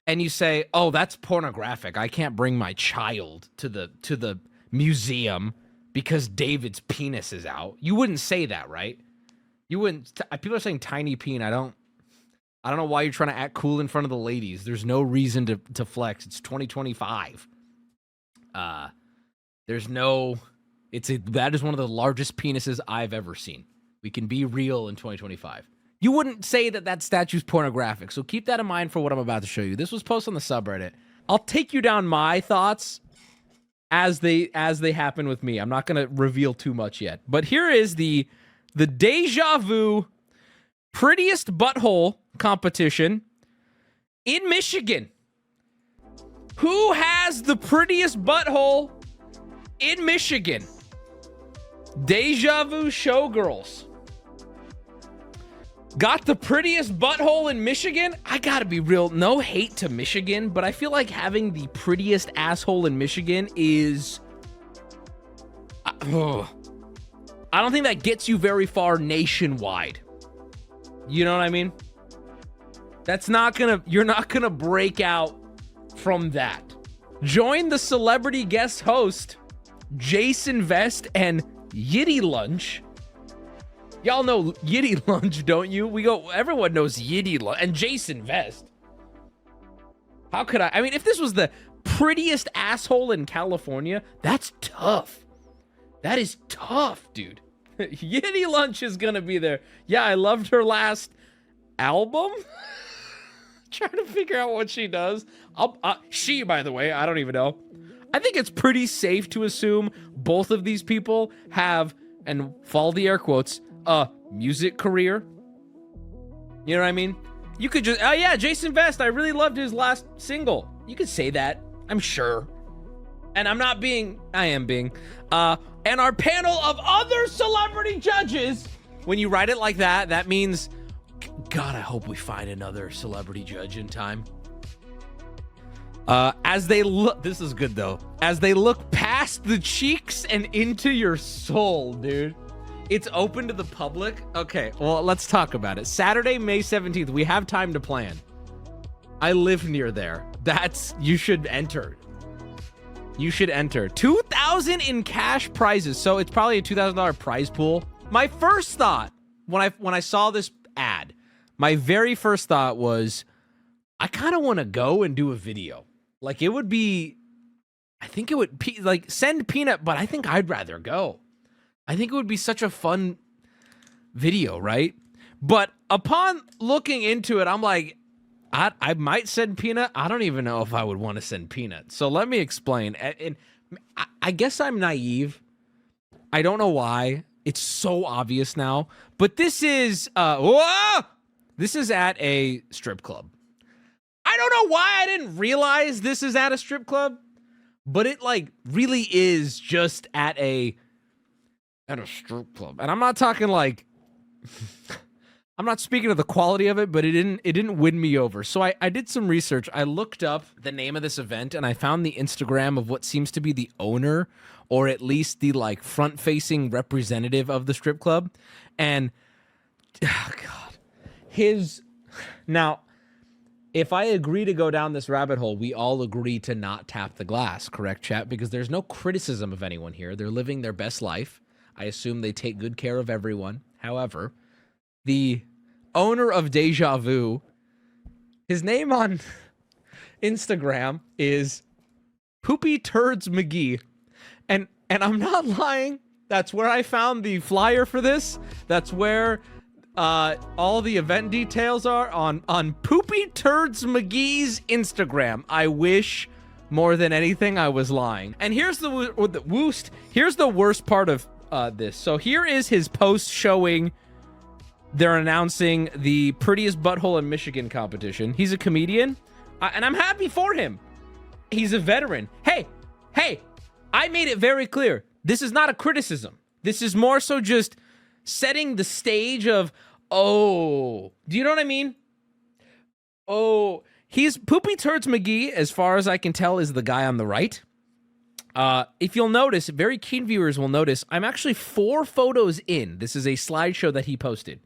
and you say, "Oh, that's pornographic. I can't bring my child to the museum because David's penis is out." You wouldn't say that, right? You wouldn't. People are saying tiny peen. I don't know why you're trying to act cool in front of the ladies. There's no reason to flex. It's 2025. There's no. That is one of the largest penises I've ever seen. We can be real in 2025. You wouldn't say that statue's pornographic. So keep that in mind for what I'm about to show you. This was posted on the subreddit. I'll take you down my thoughts as they happen with me. I'm not going to reveal too much yet. But here is the Deja Vu prettiest butthole competition in Michigan. Who has the prettiest butthole in Michigan? Deja Vu Showgirls got the prettiest butthole in Michigan. I gotta be real, no hate to Michigan, but I feel like having the prettiest asshole in Michigan is I don't think that gets you very far nationwide. You know what I mean? You're not gonna break out from that. Join the celebrity guest host Jason Vest and Yitty Lunch. Y'all know Yitty Lunch, don't you? Everyone knows Yitty Lunch and Jason Vest. How could I mean, if this was the prettiest asshole in California, that's tough. That is tough, dude. Yitty Lunch is gonna be there. Yeah, I loved her last album. Trying to figure out what she does. She, by the way, I don't even know. I think it's pretty safe to assume both of these people have, and follow the air quotes, a music career. You know what I mean? You could just, oh yeah, Jason Vest, I really loved his last single. You could say that, I'm sure. And I am being. And our panel of other celebrity judges, when you write it like that, that means, God, I hope we find another celebrity judge in time. As they look, this is good though. As they look past the cheeks and into your soul, dude. It's open to the public. Okay, well, let's talk about it. Saturday, May 17th. We have time to plan. I live near there. You should enter. You should enter. $2,000 in cash prizes. So it's probably a $2,000 prize pool. My first thought when I saw this ad, my very first thought was, I kind of want to go and do a video. Like, it would be, I think it would be, like, send Peanut, but I think I'd rather go. I think it would be such a fun video, right? But upon looking into it, I'm like, I might send Peanut. I don't even know if I would want to send Peanut. So let me explain. And I guess I'm naive. I don't know why. It's so obvious now. But this is, this is at a strip club. I don't know why I didn't realize this is at a strip club, but it like really is just at a strip club. And I'm not talking like I'm not speaking of the quality of it, but it didn't win me over. So I did some research. I looked up the name of this event and I found the Instagram of what seems to be the owner, or at least the like front-facing representative of the strip club. And oh God, now, if I agree to go down this rabbit hole, we all agree to not tap the glass, correct, chat? Because there's no criticism of anyone here. They're living their best life. I assume they take good care of everyone. However, the owner of Deja Vu, his name on Instagram is Poopy Turds McGee. And I'm not lying. That's where I found the flyer for this. That's where all the event details are on Poopy Turds McGee's Instagram. I wish more than anything I was lying. And here's here's the worst part of this. So here is his post showing they're announcing the prettiest butthole in Michigan competition. He's a comedian, and I'm happy for him. He's a veteran. Hey, I made it very clear. This is not a criticism. This is more so just setting the stage of, do you know what I mean? He's Poopy Turds McGee, as far as I can tell, is the guy on the right. If you'll notice, very keen viewers will notice, I'm actually 4 photos in. This is a slideshow that he posted.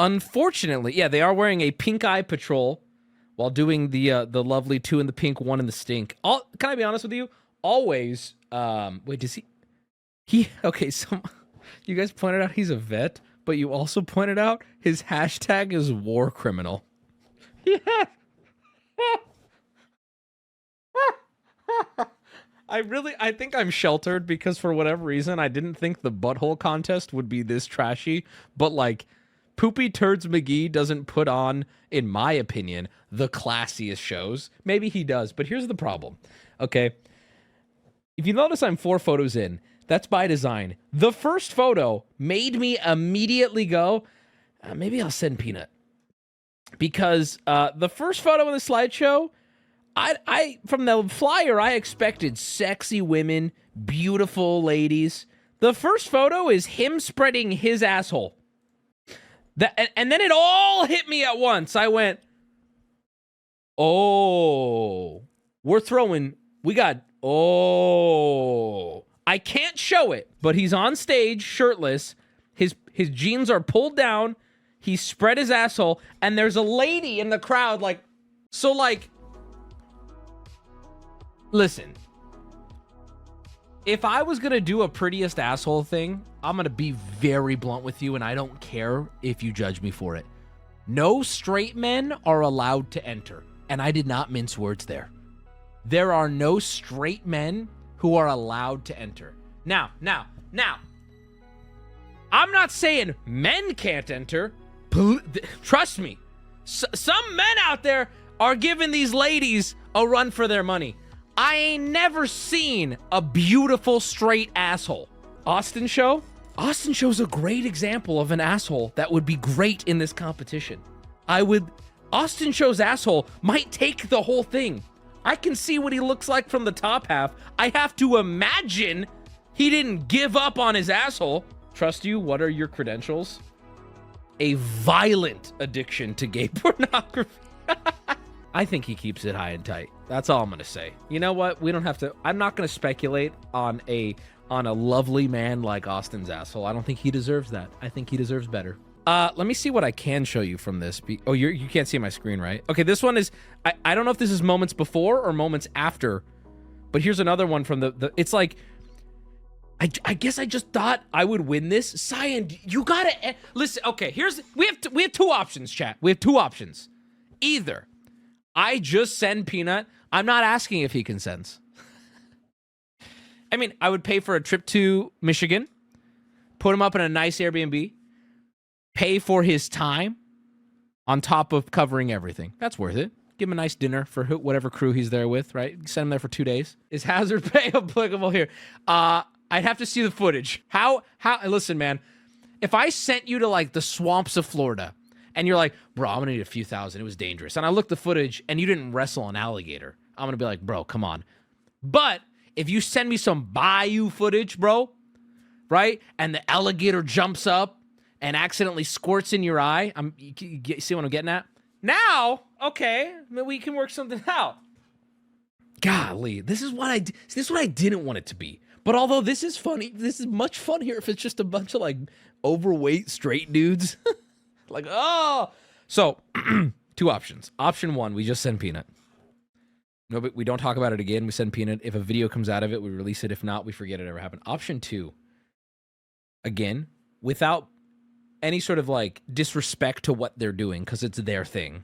Unfortunately, yeah, they are wearing a Pink Eye Patrol while doing the lovely 2 in the pink, 1 in the stink. Can I be honest with you? Always. Wait, does he? Okay, so you guys pointed out he's a vet, but you also pointed out his hashtag is war criminal. Yeah. I think I'm sheltered because for whatever reason, I didn't think the butthole contest would be this trashy, but like Poopy Turds McGee doesn't put on, in my opinion, the classiest shows. Maybe he does, but here's the problem. Okay. If you notice I'm 4 photos in, that's by design. The first photo made me immediately go, maybe I'll send Peanut. Because the first photo in the slideshow, I from the flyer, I expected sexy women, beautiful ladies. The first photo is him spreading his asshole. And then it all hit me at once. I went, oh, I can't show it, but he's on stage shirtless. His jeans are pulled down. He spread his asshole, and there's a lady in the crowd listen, if I was going to do a prettiest asshole thing, I'm going to be very blunt with you, and I don't care if you judge me for it. No straight men are allowed to enter, and I did not mince words there. There are no straight men who are allowed to enter. Now, I'm not saying men can't enter. Trust me, some men out there are giving these ladies a run for their money. I ain't never seen a beautiful straight asshole. Austin Show's a great example of an asshole that would be great in this competition. Austin Show's asshole might take the whole thing. I can see what he looks like from the top half. I have to imagine he didn't give up on his asshole. Trust you, what are your credentials? A violent addiction to gay pornography. I think he keeps it high and tight. That's all I'm going to say. You know what? We don't have to. I'm not going to speculate on a lovely man like Austin's asshole. I don't think he deserves that. I think he deserves better. Let me see what I can show you from this. Oh, you can't see my screen, right? Okay, this one is, I don't know if this is moments before or moments after, but here's another one from the it's like, I guess I just thought I would win this. Cyan, you gotta, listen, okay, we have 2 options, chat. We have 2 options. Either I just send Peanut. I'm not asking if he consents. I mean, I would pay for a trip to Michigan, put him up in a nice Airbnb, pay for his time on top of covering everything. That's worth it. Give him a nice dinner for whatever crew he's there with, right? Send him there for 2 days. Is hazard pay applicable here? I'd have to see the footage. How, listen, man, if I sent you to like the swamps of Florida and you're like, bro, I'm gonna need a few thousand, it was dangerous, and I look the footage and you didn't wrestle an alligator, I'm gonna be like, bro, come on. But if you send me some bayou footage, bro, right, and the alligator jumps up and accidentally squirts in your eye, you see what I'm getting at? Now, okay, we can work something out. Golly, this is what I didn't want it to be. But although this is funny, this is much funnier if it's just a bunch of like overweight straight dudes. Like, oh. So, 2 options. Option 1, we just send Peanut. No, but we don't talk about it again. We send Peanut. If a video comes out of it, we release it. If not, we forget it ever happened. Option 2, again, without any sort of like disrespect to what they're doing, because it's their thing.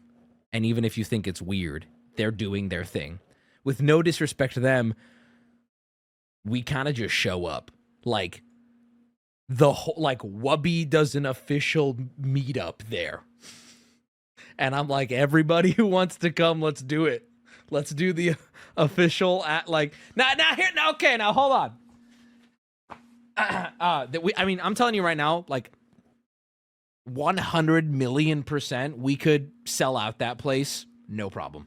And even if you think it's weird, they're doing their thing. With no disrespect to them, we kind of just show up. Like, the whole, like, Wubby does an official meetup there. And I'm like, everybody who wants to come, let's do it. Let's do the official now hold on. I'm telling you right now, like 100 million%, we could sell out that place. No problem.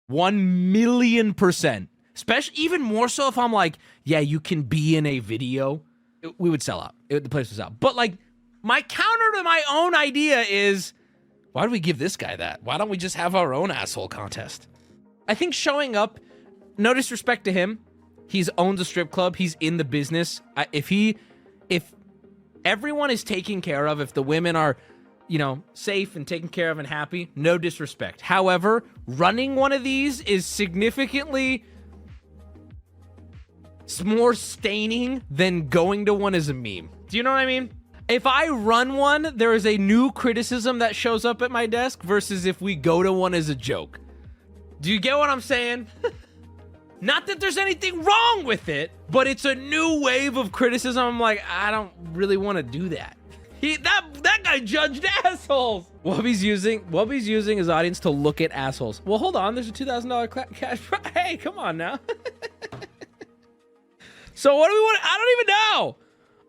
1 million%. Especially, even more so if I'm like, yeah, you can be in a video. We would sell out. The place was out. But like, my counter to my own idea is, why do we give this guy that? Why don't we just have our own asshole contest? I think showing up, no disrespect to him, he owns a strip club. He's in the business. If everyone is taken care of, if the women are, you know, safe and taken care of and happy. No disrespect. However, running one of these is significantly more staining than going to one as a meme. Do you know what I mean? If I run one, there is a new criticism that shows up at my desk versus if we go to one as a joke. Do you get what I'm saying? Not that there's anything wrong with it, but it's a new wave of criticism. I'm like, I don't really want to do that. That guy judged assholes. Wubby's using his audience to look at assholes. Well, hold on. There's a $2,000 cash. Hey, come on now. So what do we want? I don't even know.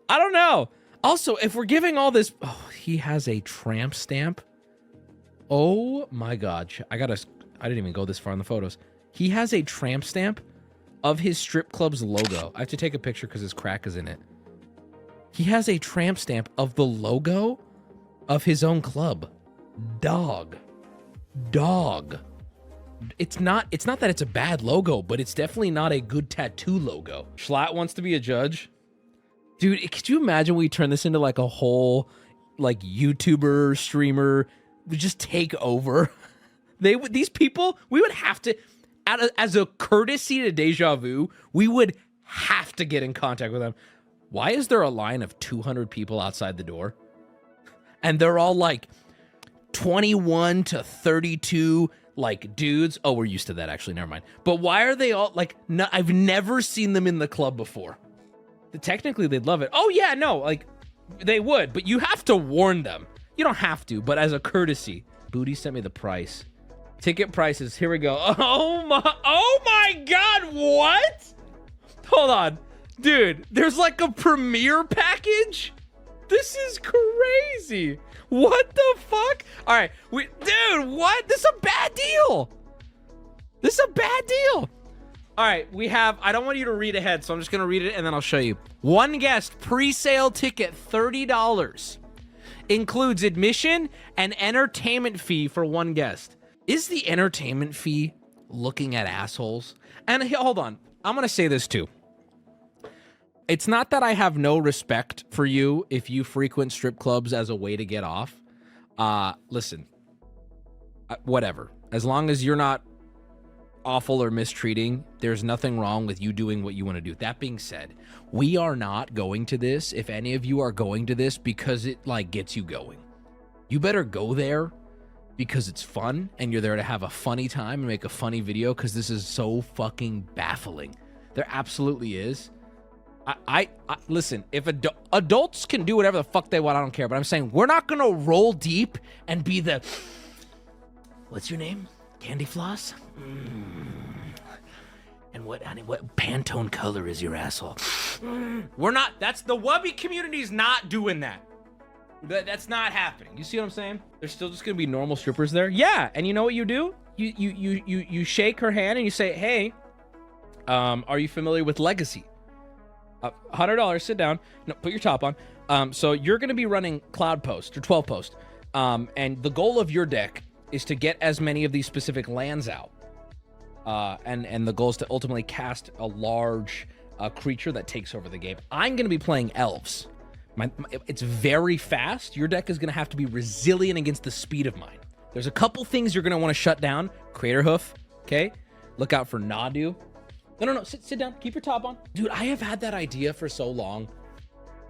I don't know. Also, if we're giving all this, oh, he has a tramp stamp. Oh my God. I didn't even go this far in the photos. He has a tramp stamp of his strip club's logo. I have to take a picture because his crack is in it. He has a tramp stamp of the logo of his own club. Dog. It's not that it's a bad logo, but it's definitely not a good tattoo logo. Schlatt wants to be a judge. Dude, could you imagine we turn this into like a whole like YouTuber, streamer, we just take over? These people, we would have to, as a courtesy to Deja Vu, we would have to get in contact with them. Why is there a line of 200 people outside the door? And they're all like 21 to 32 like dudes. Oh, we're used to that actually, never mind. But why are they all like, no, I've never seen them in the club before. Technically, they'd love it. Oh yeah, no, like they would, but you have to warn them. You don't have to, but as a courtesy. Booty sent me the price. Ticket prices, here we go. Oh my God, what? Hold on. Dude, there's like a premiere package? This is crazy. What the fuck? All right, dude, what? This is a bad deal. This is a bad deal. All right, we have, I don't want you to read ahead, so I'm just gonna read it and then I'll show you. One guest pre-sale ticket, $30. Includes admission and entertainment fee for one guest. Is the entertainment fee looking at assholes? And hold on, I'm gonna say this too. It's not that I have no respect for you if you frequent strip clubs as a way to get off. Listen, whatever. As long as you're not awful or mistreating, there's nothing wrong with you doing what you want to do. That being said, we are not going to this. If any of you are going to this because it like gets you going, you better go there because it's fun and you're there to have a funny time and make a funny video, because this is so fucking baffling. There absolutely is. I listen, if adults can do whatever the fuck they want, I don't care, but I'm saying we're not gonna roll deep and be the, what's your name? Candy floss? And what Pantone color is your asshole? We're not, that's the Wubby community's not doing that. That's not happening. You see what I'm saying? There's still just gonna be normal strippers there. Yeah, and you know what you do? You shake her hand and you say, hey, are you familiar with Legacy? $100, sit down. No, put your top on. So you're gonna be running Cloud Post or 12 Post. And the goal of your deck is to get as many of these specific lands out. And the goal is to ultimately cast a large creature that takes over the game. I'm going to be playing elves. It's very fast. Your deck is going to have to be resilient against the speed of mine. There's a couple things you're going to want to shut down. Crater Hoof, okay? Look out for Nadu. No, sit down. Keep your top on. Dude, I have had that idea for so long.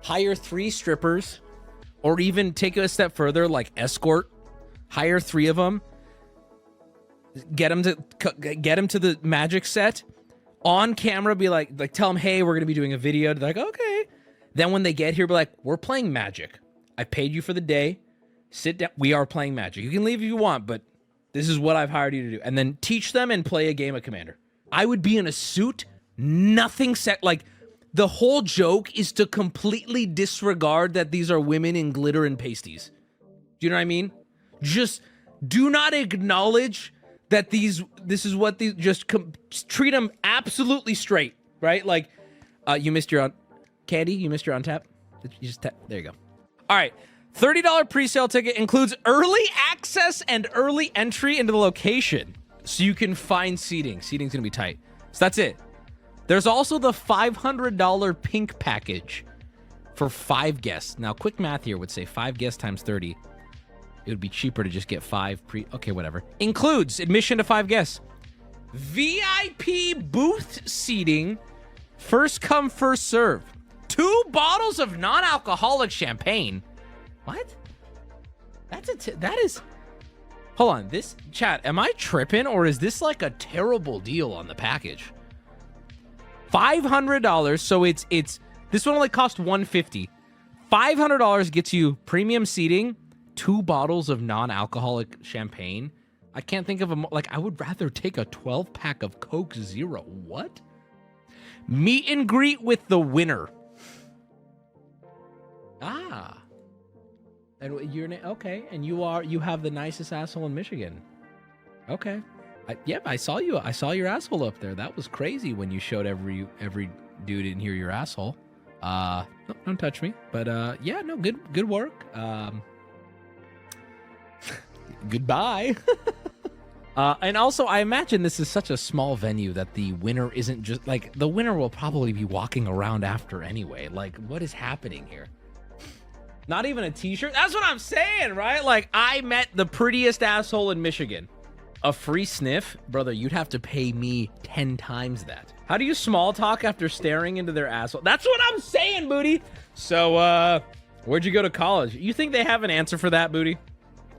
Hire 3 strippers, or even take it a step further, like escort. Hire 3 of them. Get them to the Magic set. On camera, be like tell them, hey, we're gonna be doing a video. They're like, okay. Then when they get here, be like, we're playing Magic. I paid you for the day. Sit down. We are playing Magic. You can leave if you want, but this is what I've hired you to do. And then teach them and play a game of Commander. I would be in a suit, nothing set. Like, the whole joke is to completely disregard that these are women in glitter and pasties. Do you know what I mean? Just do not acknowledge that this is what these, just treat them absolutely straight, right? Like, you missed your Candy, you missed your on tap. You just tap, there you go. All right, $30 pre-sale ticket includes early access and early entry into the location, so you can find seating. Seating's gonna be tight. So that's it. There's also the $500 pink package for 5 guests. Now, quick math here would say 5 guests times 30. It would be cheaper to just get 5 pre... Okay, whatever. Includes admission to 5 guests. VIP booth seating. First come, first serve. 2 bottles of non-alcoholic champagne. What? That is... Hold on. This... Chat, am I tripping? Or is this like a terrible deal on the package? $500. So it's... This one only cost $150. $500 gets you premium seating, 2 bottles of non-alcoholic champagne. I can't think of a... Like, I would rather take a 12-pack of Coke Zero. What? Meet and greet with the winner. Ah. And you're... Okay. And you have the nicest asshole in Michigan. Okay. I saw you. I saw your asshole up there. That was crazy when you showed every dude in here your asshole. No, don't touch me. But yeah, no, good work. Goodbye. And also, I imagine this is such a small venue that the winner isn't just like the winner will probably be walking around after anyway. Like, what is happening here? Not even a t-shirt. That's what I'm saying, right? Like, I met the prettiest asshole in Michigan. A free sniff? Brother, you'd have to pay me 10 times that. How do you small talk after staring into their asshole? That's what I'm saying, Booty. So, where'd you go to college? You think they have an answer for that, Booty?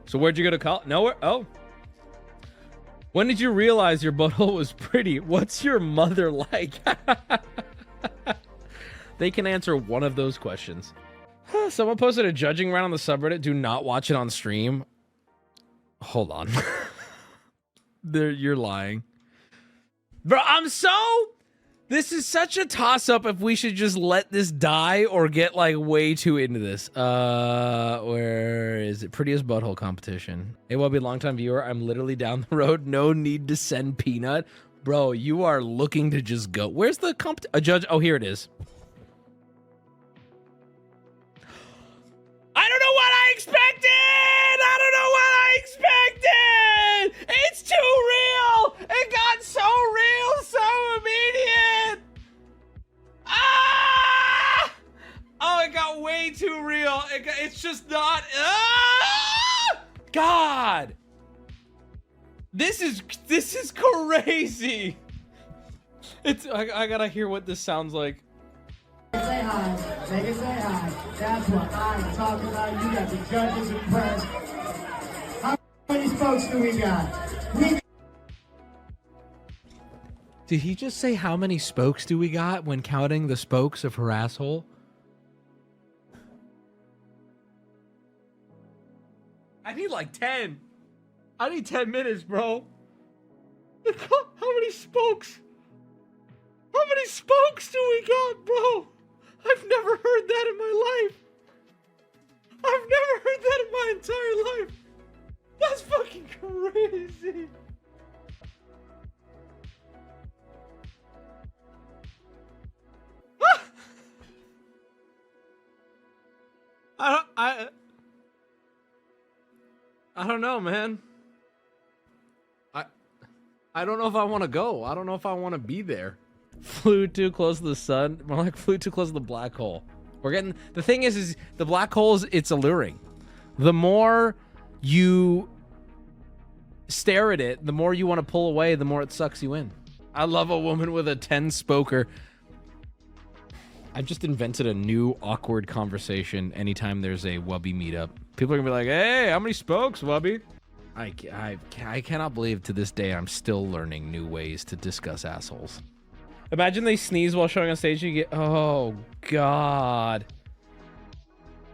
So where'd you go to college? Nowhere? Oh. When did you realize your butthole was pretty? What's your mother like? They can answer one of those questions. Someone posted a judging round on the subreddit. Do not watch it on stream. Hold on. You're lying. Bro, this is such a toss-up if we should just let this die or get, like, way too into this. Where is it? Prettiest butthole competition. Hey, Wubby, longtime viewer. I'm literally down the road. No need to send Peanut. Bro, you are looking to just go. Where's the a judge? Oh, here it is. I don't know what I expected! I don't know what I expected! It's too real! It got so real, so immediate! Ah! Oh, it got way too real. It's just not... Ah! God! This is crazy! I gotta hear what this sounds like. Say hi, make it say hi. That's what I'm talking about. You got the judges impressed. How many spokes do we got? Did he just say how many spokes do we got when counting the spokes of her asshole? I need like 10. I need 10 minutes, bro. How many spokes? How many spokes do we got, bro? I've never heard that in my life. I've never heard that in my entire life. That's fucking crazy. I don't know, man. I don't know if I want to go. I don't know if I want to be there. Flew too close to the sun. More like flew too close to the black hole. We're getting... The thing is the black holes, it's alluring. The more you stare at it, the more you want to pull away, the more it sucks you in. I love a woman with a 10-spoker. I've just invented a new awkward conversation anytime there's a Wubby meetup. People are going to be like, hey, how many spokes, Wubby? I cannot believe to this day I'm still learning new ways to discuss assholes. Imagine they sneeze while showing on stage. You get... Oh, God.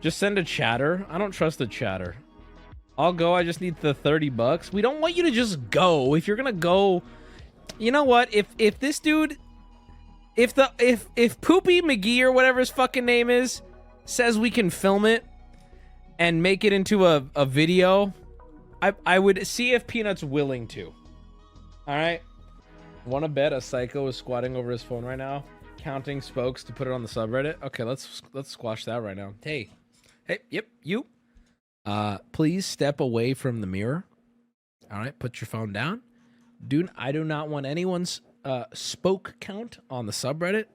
Just send a chatter. I don't trust the chatter. I'll go. I just need the $30. We don't want you to just go. If you're going to go... You know what? If this dude... If Poopy McGee or whatever his fucking name is says we can film it and make it into a video, I would see if Peanut's willing to. All right? Want to bet a psycho is squatting over his phone right now, counting spokes to put it on the subreddit? Okay, let's squash that right now. Hey, yep, you. Please step away from the mirror. All right, put your phone down. I do not want anyone's spoke count on the subreddit.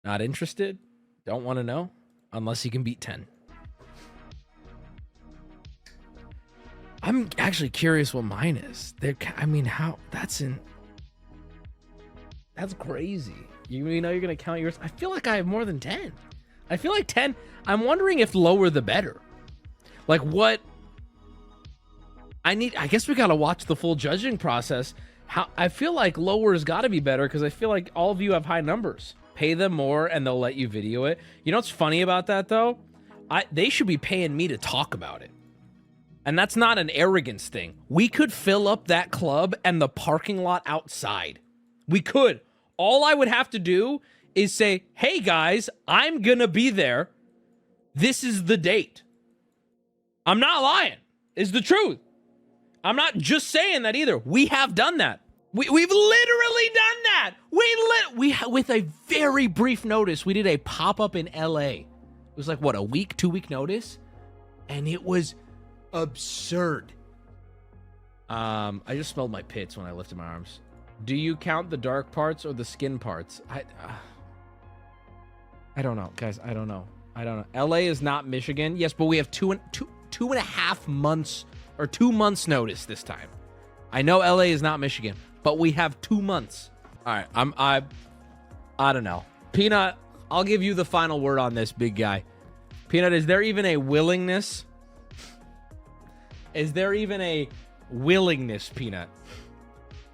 Not interested. Don't want to know unless you can beat 10. I'm actually curious what mine is. I mean, how that's crazy. You know you're gonna count yours. I feel like I have more than 10. I feel like 10. I'm wondering if lower the better. Like what I guess we gotta watch the full judging process. I feel like lower has got to be better because I feel like all of you have high numbers. Pay them more and they'll let you video it. You know what's funny about that though? They should be paying me to talk about it. And that's not an arrogance thing. We could fill up that club and the parking lot outside. We could. All I would have to do is say, hey guys, I'm gonna be there. This is the date. I'm not lying. It's the truth. I'm not just saying that either. We have done that. We've literally done that. With a very brief notice, we did a pop-up in LA. It was like, what, a week, 2-week notice? And it was absurd. I just smelled my pits when I lifted my arms. Do you count the dark parts or the skin parts? I don't know, guys. I don't know. LA is not Michigan. Yes, but we have two and a half months or 2 months notice this time. I know LA is not Michigan, but we have 2 months. All right, I don't know. Peanut, I'll give you the final word on this, big guy. Peanut, is there even a willingness? Is there even a willingness, Peanut?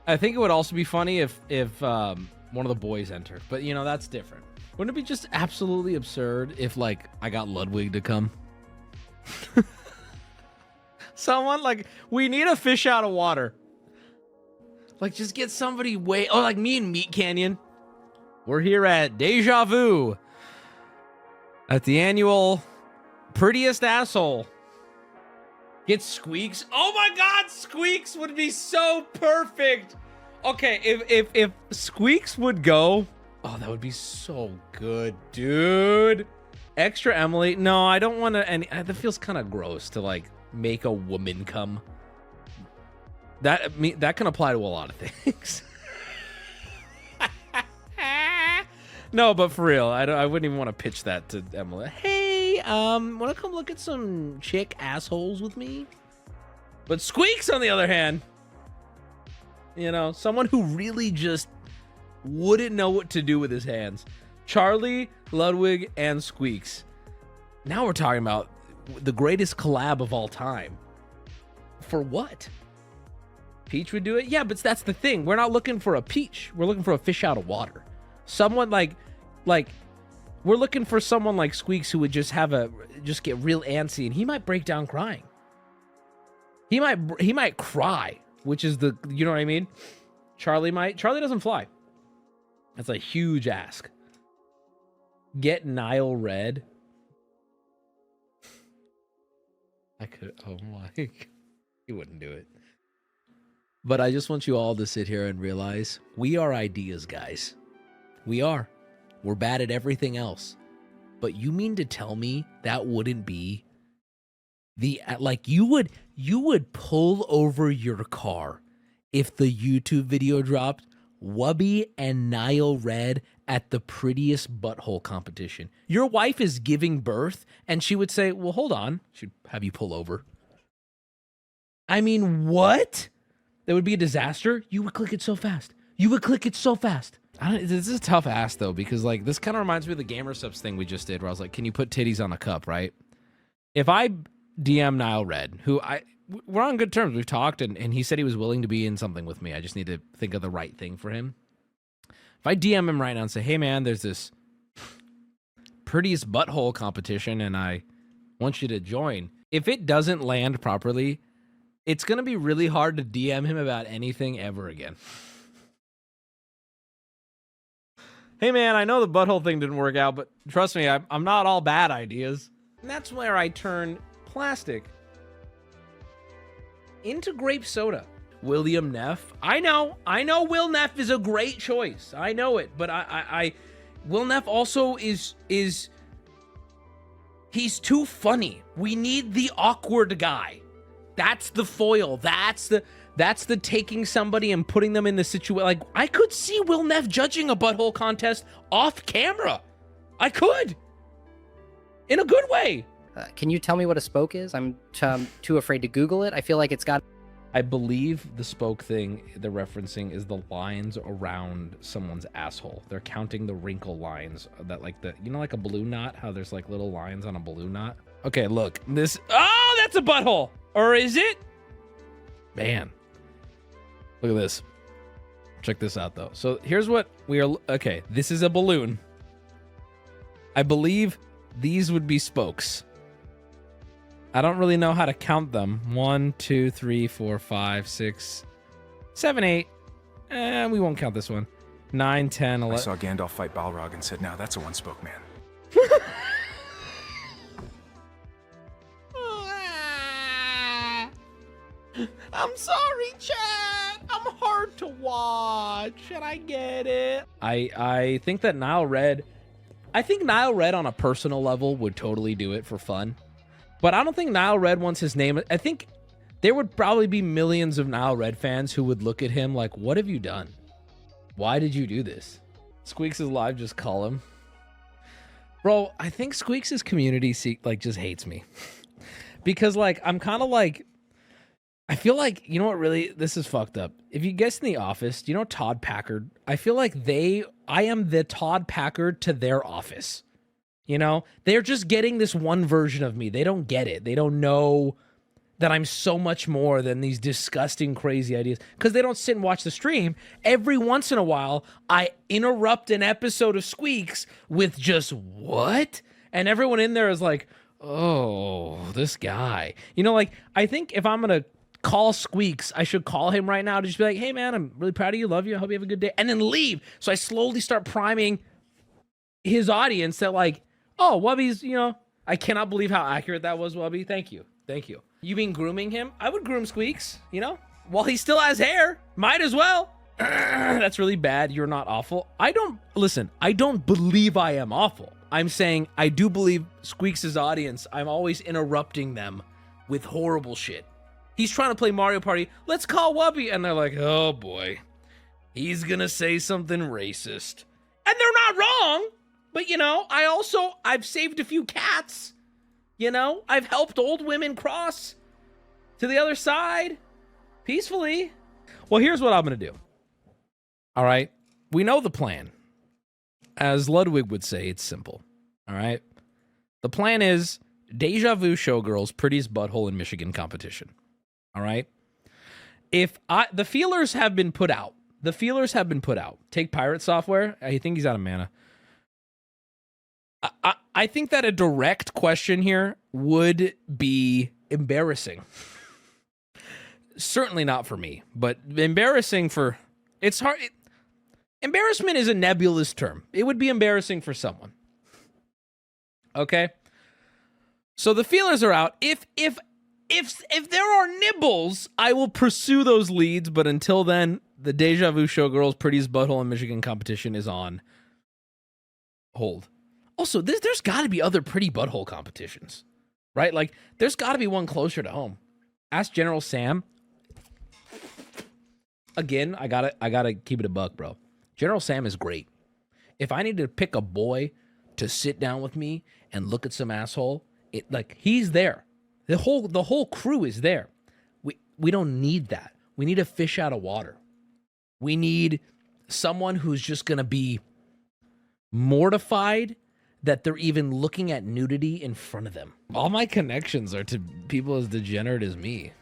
I think it would also be funny if one of the boys entered, but you know, that's different. Wouldn't it be just absolutely absurd if like I got Ludwig to come? Someone like, we need a fish out of water. Like, just get somebody like me and Meat Canyon. We're here at Deja Vu at the annual Prettiest Asshole. Get Squeaks. Oh my God, Squeaks would be so perfect. Okay, if Squeaks would go, oh, that would be so good, dude. Extra Emily. No, I don't want to. And that feels kind of gross to like make a woman come. That can apply to a lot of things. No, but for real, I wouldn't even want to pitch that to Emily. Hey, want to come look at some chick assholes with me? But Squeaks, on the other hand, you know, someone who really just wouldn't know what to do with his hands. Charlie, Ludwig, and Squeaks. Now we're talking about the greatest collab of all time. For what? Peach would do it? Yeah, but that's the thing. We're not looking for a Peach. We're looking for a fish out of water. Someone like we're looking for someone like Squeaks who would just get real antsy, and he might break down crying. He might cry, which is you know what I mean? Charlie doesn't fly. That's a huge ask. Get Nile Red. I could, oh my, he wouldn't do it. But I just want you all to sit here and realize we are ideas, guys. We are. We're bad at everything else. But you mean to tell me that wouldn't be like you would pull over your car if the YouTube video dropped Wubby and Nile Red at the prettiest butthole competition. Your wife is giving birth and she would say, well, hold on. She'd have you pull over. I mean, what? That would be a disaster. You would click it so fast. This is a tough ask though, because like this kind of reminds me of the Gamer Subs thing we just did where I was like, can you put titties on a cup, right? If I DM Nile Red, we're on good terms. We've talked and he said he was willing to be in something with me. I just need to think of the right thing for him. If I DM him right now and say, hey man, there's this prettiest butthole competition and I want you to join. If it doesn't land properly, it's going to be really hard to DM him about anything ever again. Hey man, I know the butthole thing didn't work out, but trust me, I'm not all bad ideas. And that's where I turn plastic into grape soda. William Neff. I know Will Neff is a great choice. I know it, but Will Neff also is he's too funny. We need the awkward guy. That's the foil. That's the taking somebody and putting them in the situation. Like, I could see Will Neff judging a butthole contest off camera. I could. In a good way. Can you tell me what a spoke is? I'm too afraid to Google it. I feel like it's got... I believe the spoke thing they're referencing is the lines around someone's asshole. They're counting the wrinkle lines that like the, you know, like a balloon knot, how there's like little lines on a balloon knot. Okay, look, this, oh, that's a butthole. Or is it? Man, look at this. Check this out though. So here's what we are, okay, this is a balloon. I believe these would be spokes. I don't really know how to count them. 1, 2, 3, 4, 5, 6, 7, 8. We won't count this one. 9, 10, 11. I saw Gandalf fight Balrog and said, now that's a one-spoke man. I'm sorry, Chad. I'm hard to watch, and I get it. I think that Nile Red, I think Nile Red on a personal level would totally do it for fun. But I don't think Nile Red wants his name. I think there would probably be millions of Nile Red fans who would look at him like, what have you done? Why did you do this? Squeaks is live, just call him. Bro, I think Squeaks' community just hates me. Because like, I'm kind of like, I feel like, you know what really, this is fucked up. If you guess in The Office, do you know Todd Packard? I feel like I am the Todd Packard to their office. You know, they're just getting this one version of me. They don't get it. They don't know that I'm so much more than these disgusting, crazy ideas. Because they don't sit and watch the stream. Every once in a while, I interrupt an episode of Squeaks with just, what? And everyone in there is like, oh, this guy. You know, like, I think if I'm going to call Squeaks, I should call him right now to just be like, hey, man, I'm really proud of you. Love you. I hope you have a good day. And then leave. So I slowly start priming his audience that like, oh, Wubby's, you know, I cannot believe how accurate that was, Wubby. Thank you. Thank you. You mean grooming him? I would groom Squeaks, you know, while he still has hair. Might as well. That's really bad. You're not awful. I don't believe I am awful. I'm saying I do believe Squeaks' audience, I'm always interrupting them with horrible shit. He's trying to play Mario Party. Let's call Wubby. And they're like, oh boy, he's gonna say something racist. And they're not wrong. But, you know, I've saved a few cats. You know, I've helped old women cross to the other side peacefully. Well, here's what I'm going to do. All right. We know the plan. As Ludwig would say, it's simple. All right. The plan is Deja Vu Showgirls Prettiest Butthole in Michigan competition. All right. The feelers have been put out. Take Pirate Software. I think he's out of mana. I think that a direct question here would be embarrassing. Certainly not for me, but embarrassing for... It's hard... Embarrassment is a nebulous term. It would be embarrassing for someone. Okay? So the feelers are out. If there are nibbles, I will pursue those leads, but until then, the Deja Vu Showgirls Prettiest Butthole in Michigan competition is on hold. Also, there's got to be other pretty butthole competitions, right? Like, there's got to be one closer to home. Ask General Sam. Again, I gotta keep it a buck, bro. General Sam is great. If I need to pick a boy to sit down with me and look at some asshole, he's there. The whole crew is there. We don't need that. We need a fish out of water. We need someone who's just gonna be mortified that they're even looking at nudity in front of them. All my connections are to people as degenerate as me.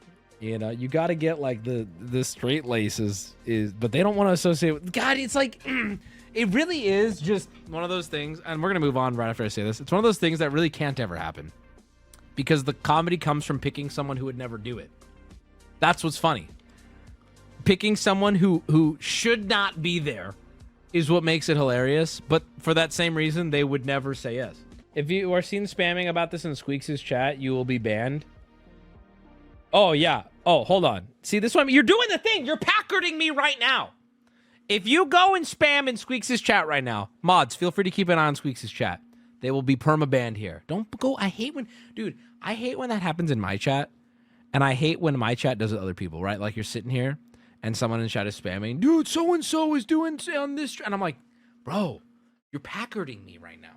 You know, you got to get like the straight laces but they don't want to associate with God. It's like, it really is just one of those things. And we're going to move on right after I say this. It's one of those things that really can't ever happen because the comedy comes from picking someone who would never do it. That's what's funny. Picking someone who should not be there is what makes it hilarious, but for that same reason, they would never say yes. If you are seen spamming about this in Squeaks' chat, you will be banned. Oh, yeah. Oh, hold on. See, this one, you're doing the thing. You're Packarding me right now. If you go and spam in Squeaks' chat right now, mods, feel free to keep an eye on Squeaks' chat. They will be perma-banned here. Don't go. I hate when that happens in my chat, and I hate when my chat does it to other people, right? Like you're sitting here, and someone in the chat is spamming, dude, so-and-so is doing on this. And I'm like, bro, you're Packarding me right now.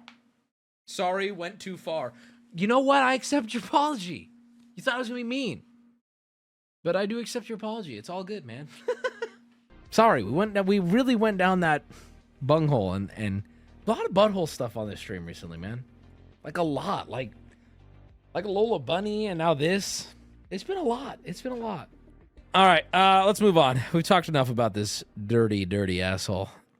Sorry, went too far. you know what? I accept your apology. You thought it was going to be mean. But I do accept your apology. It's all good, man. Sorry, we really went down that bunghole and a lot of butthole stuff on this stream recently, man. Like a lot. Like a Lola Bunny and now this. It's been a lot. It's been a lot. All right, let's move on. We've talked enough about this dirty, dirty asshole.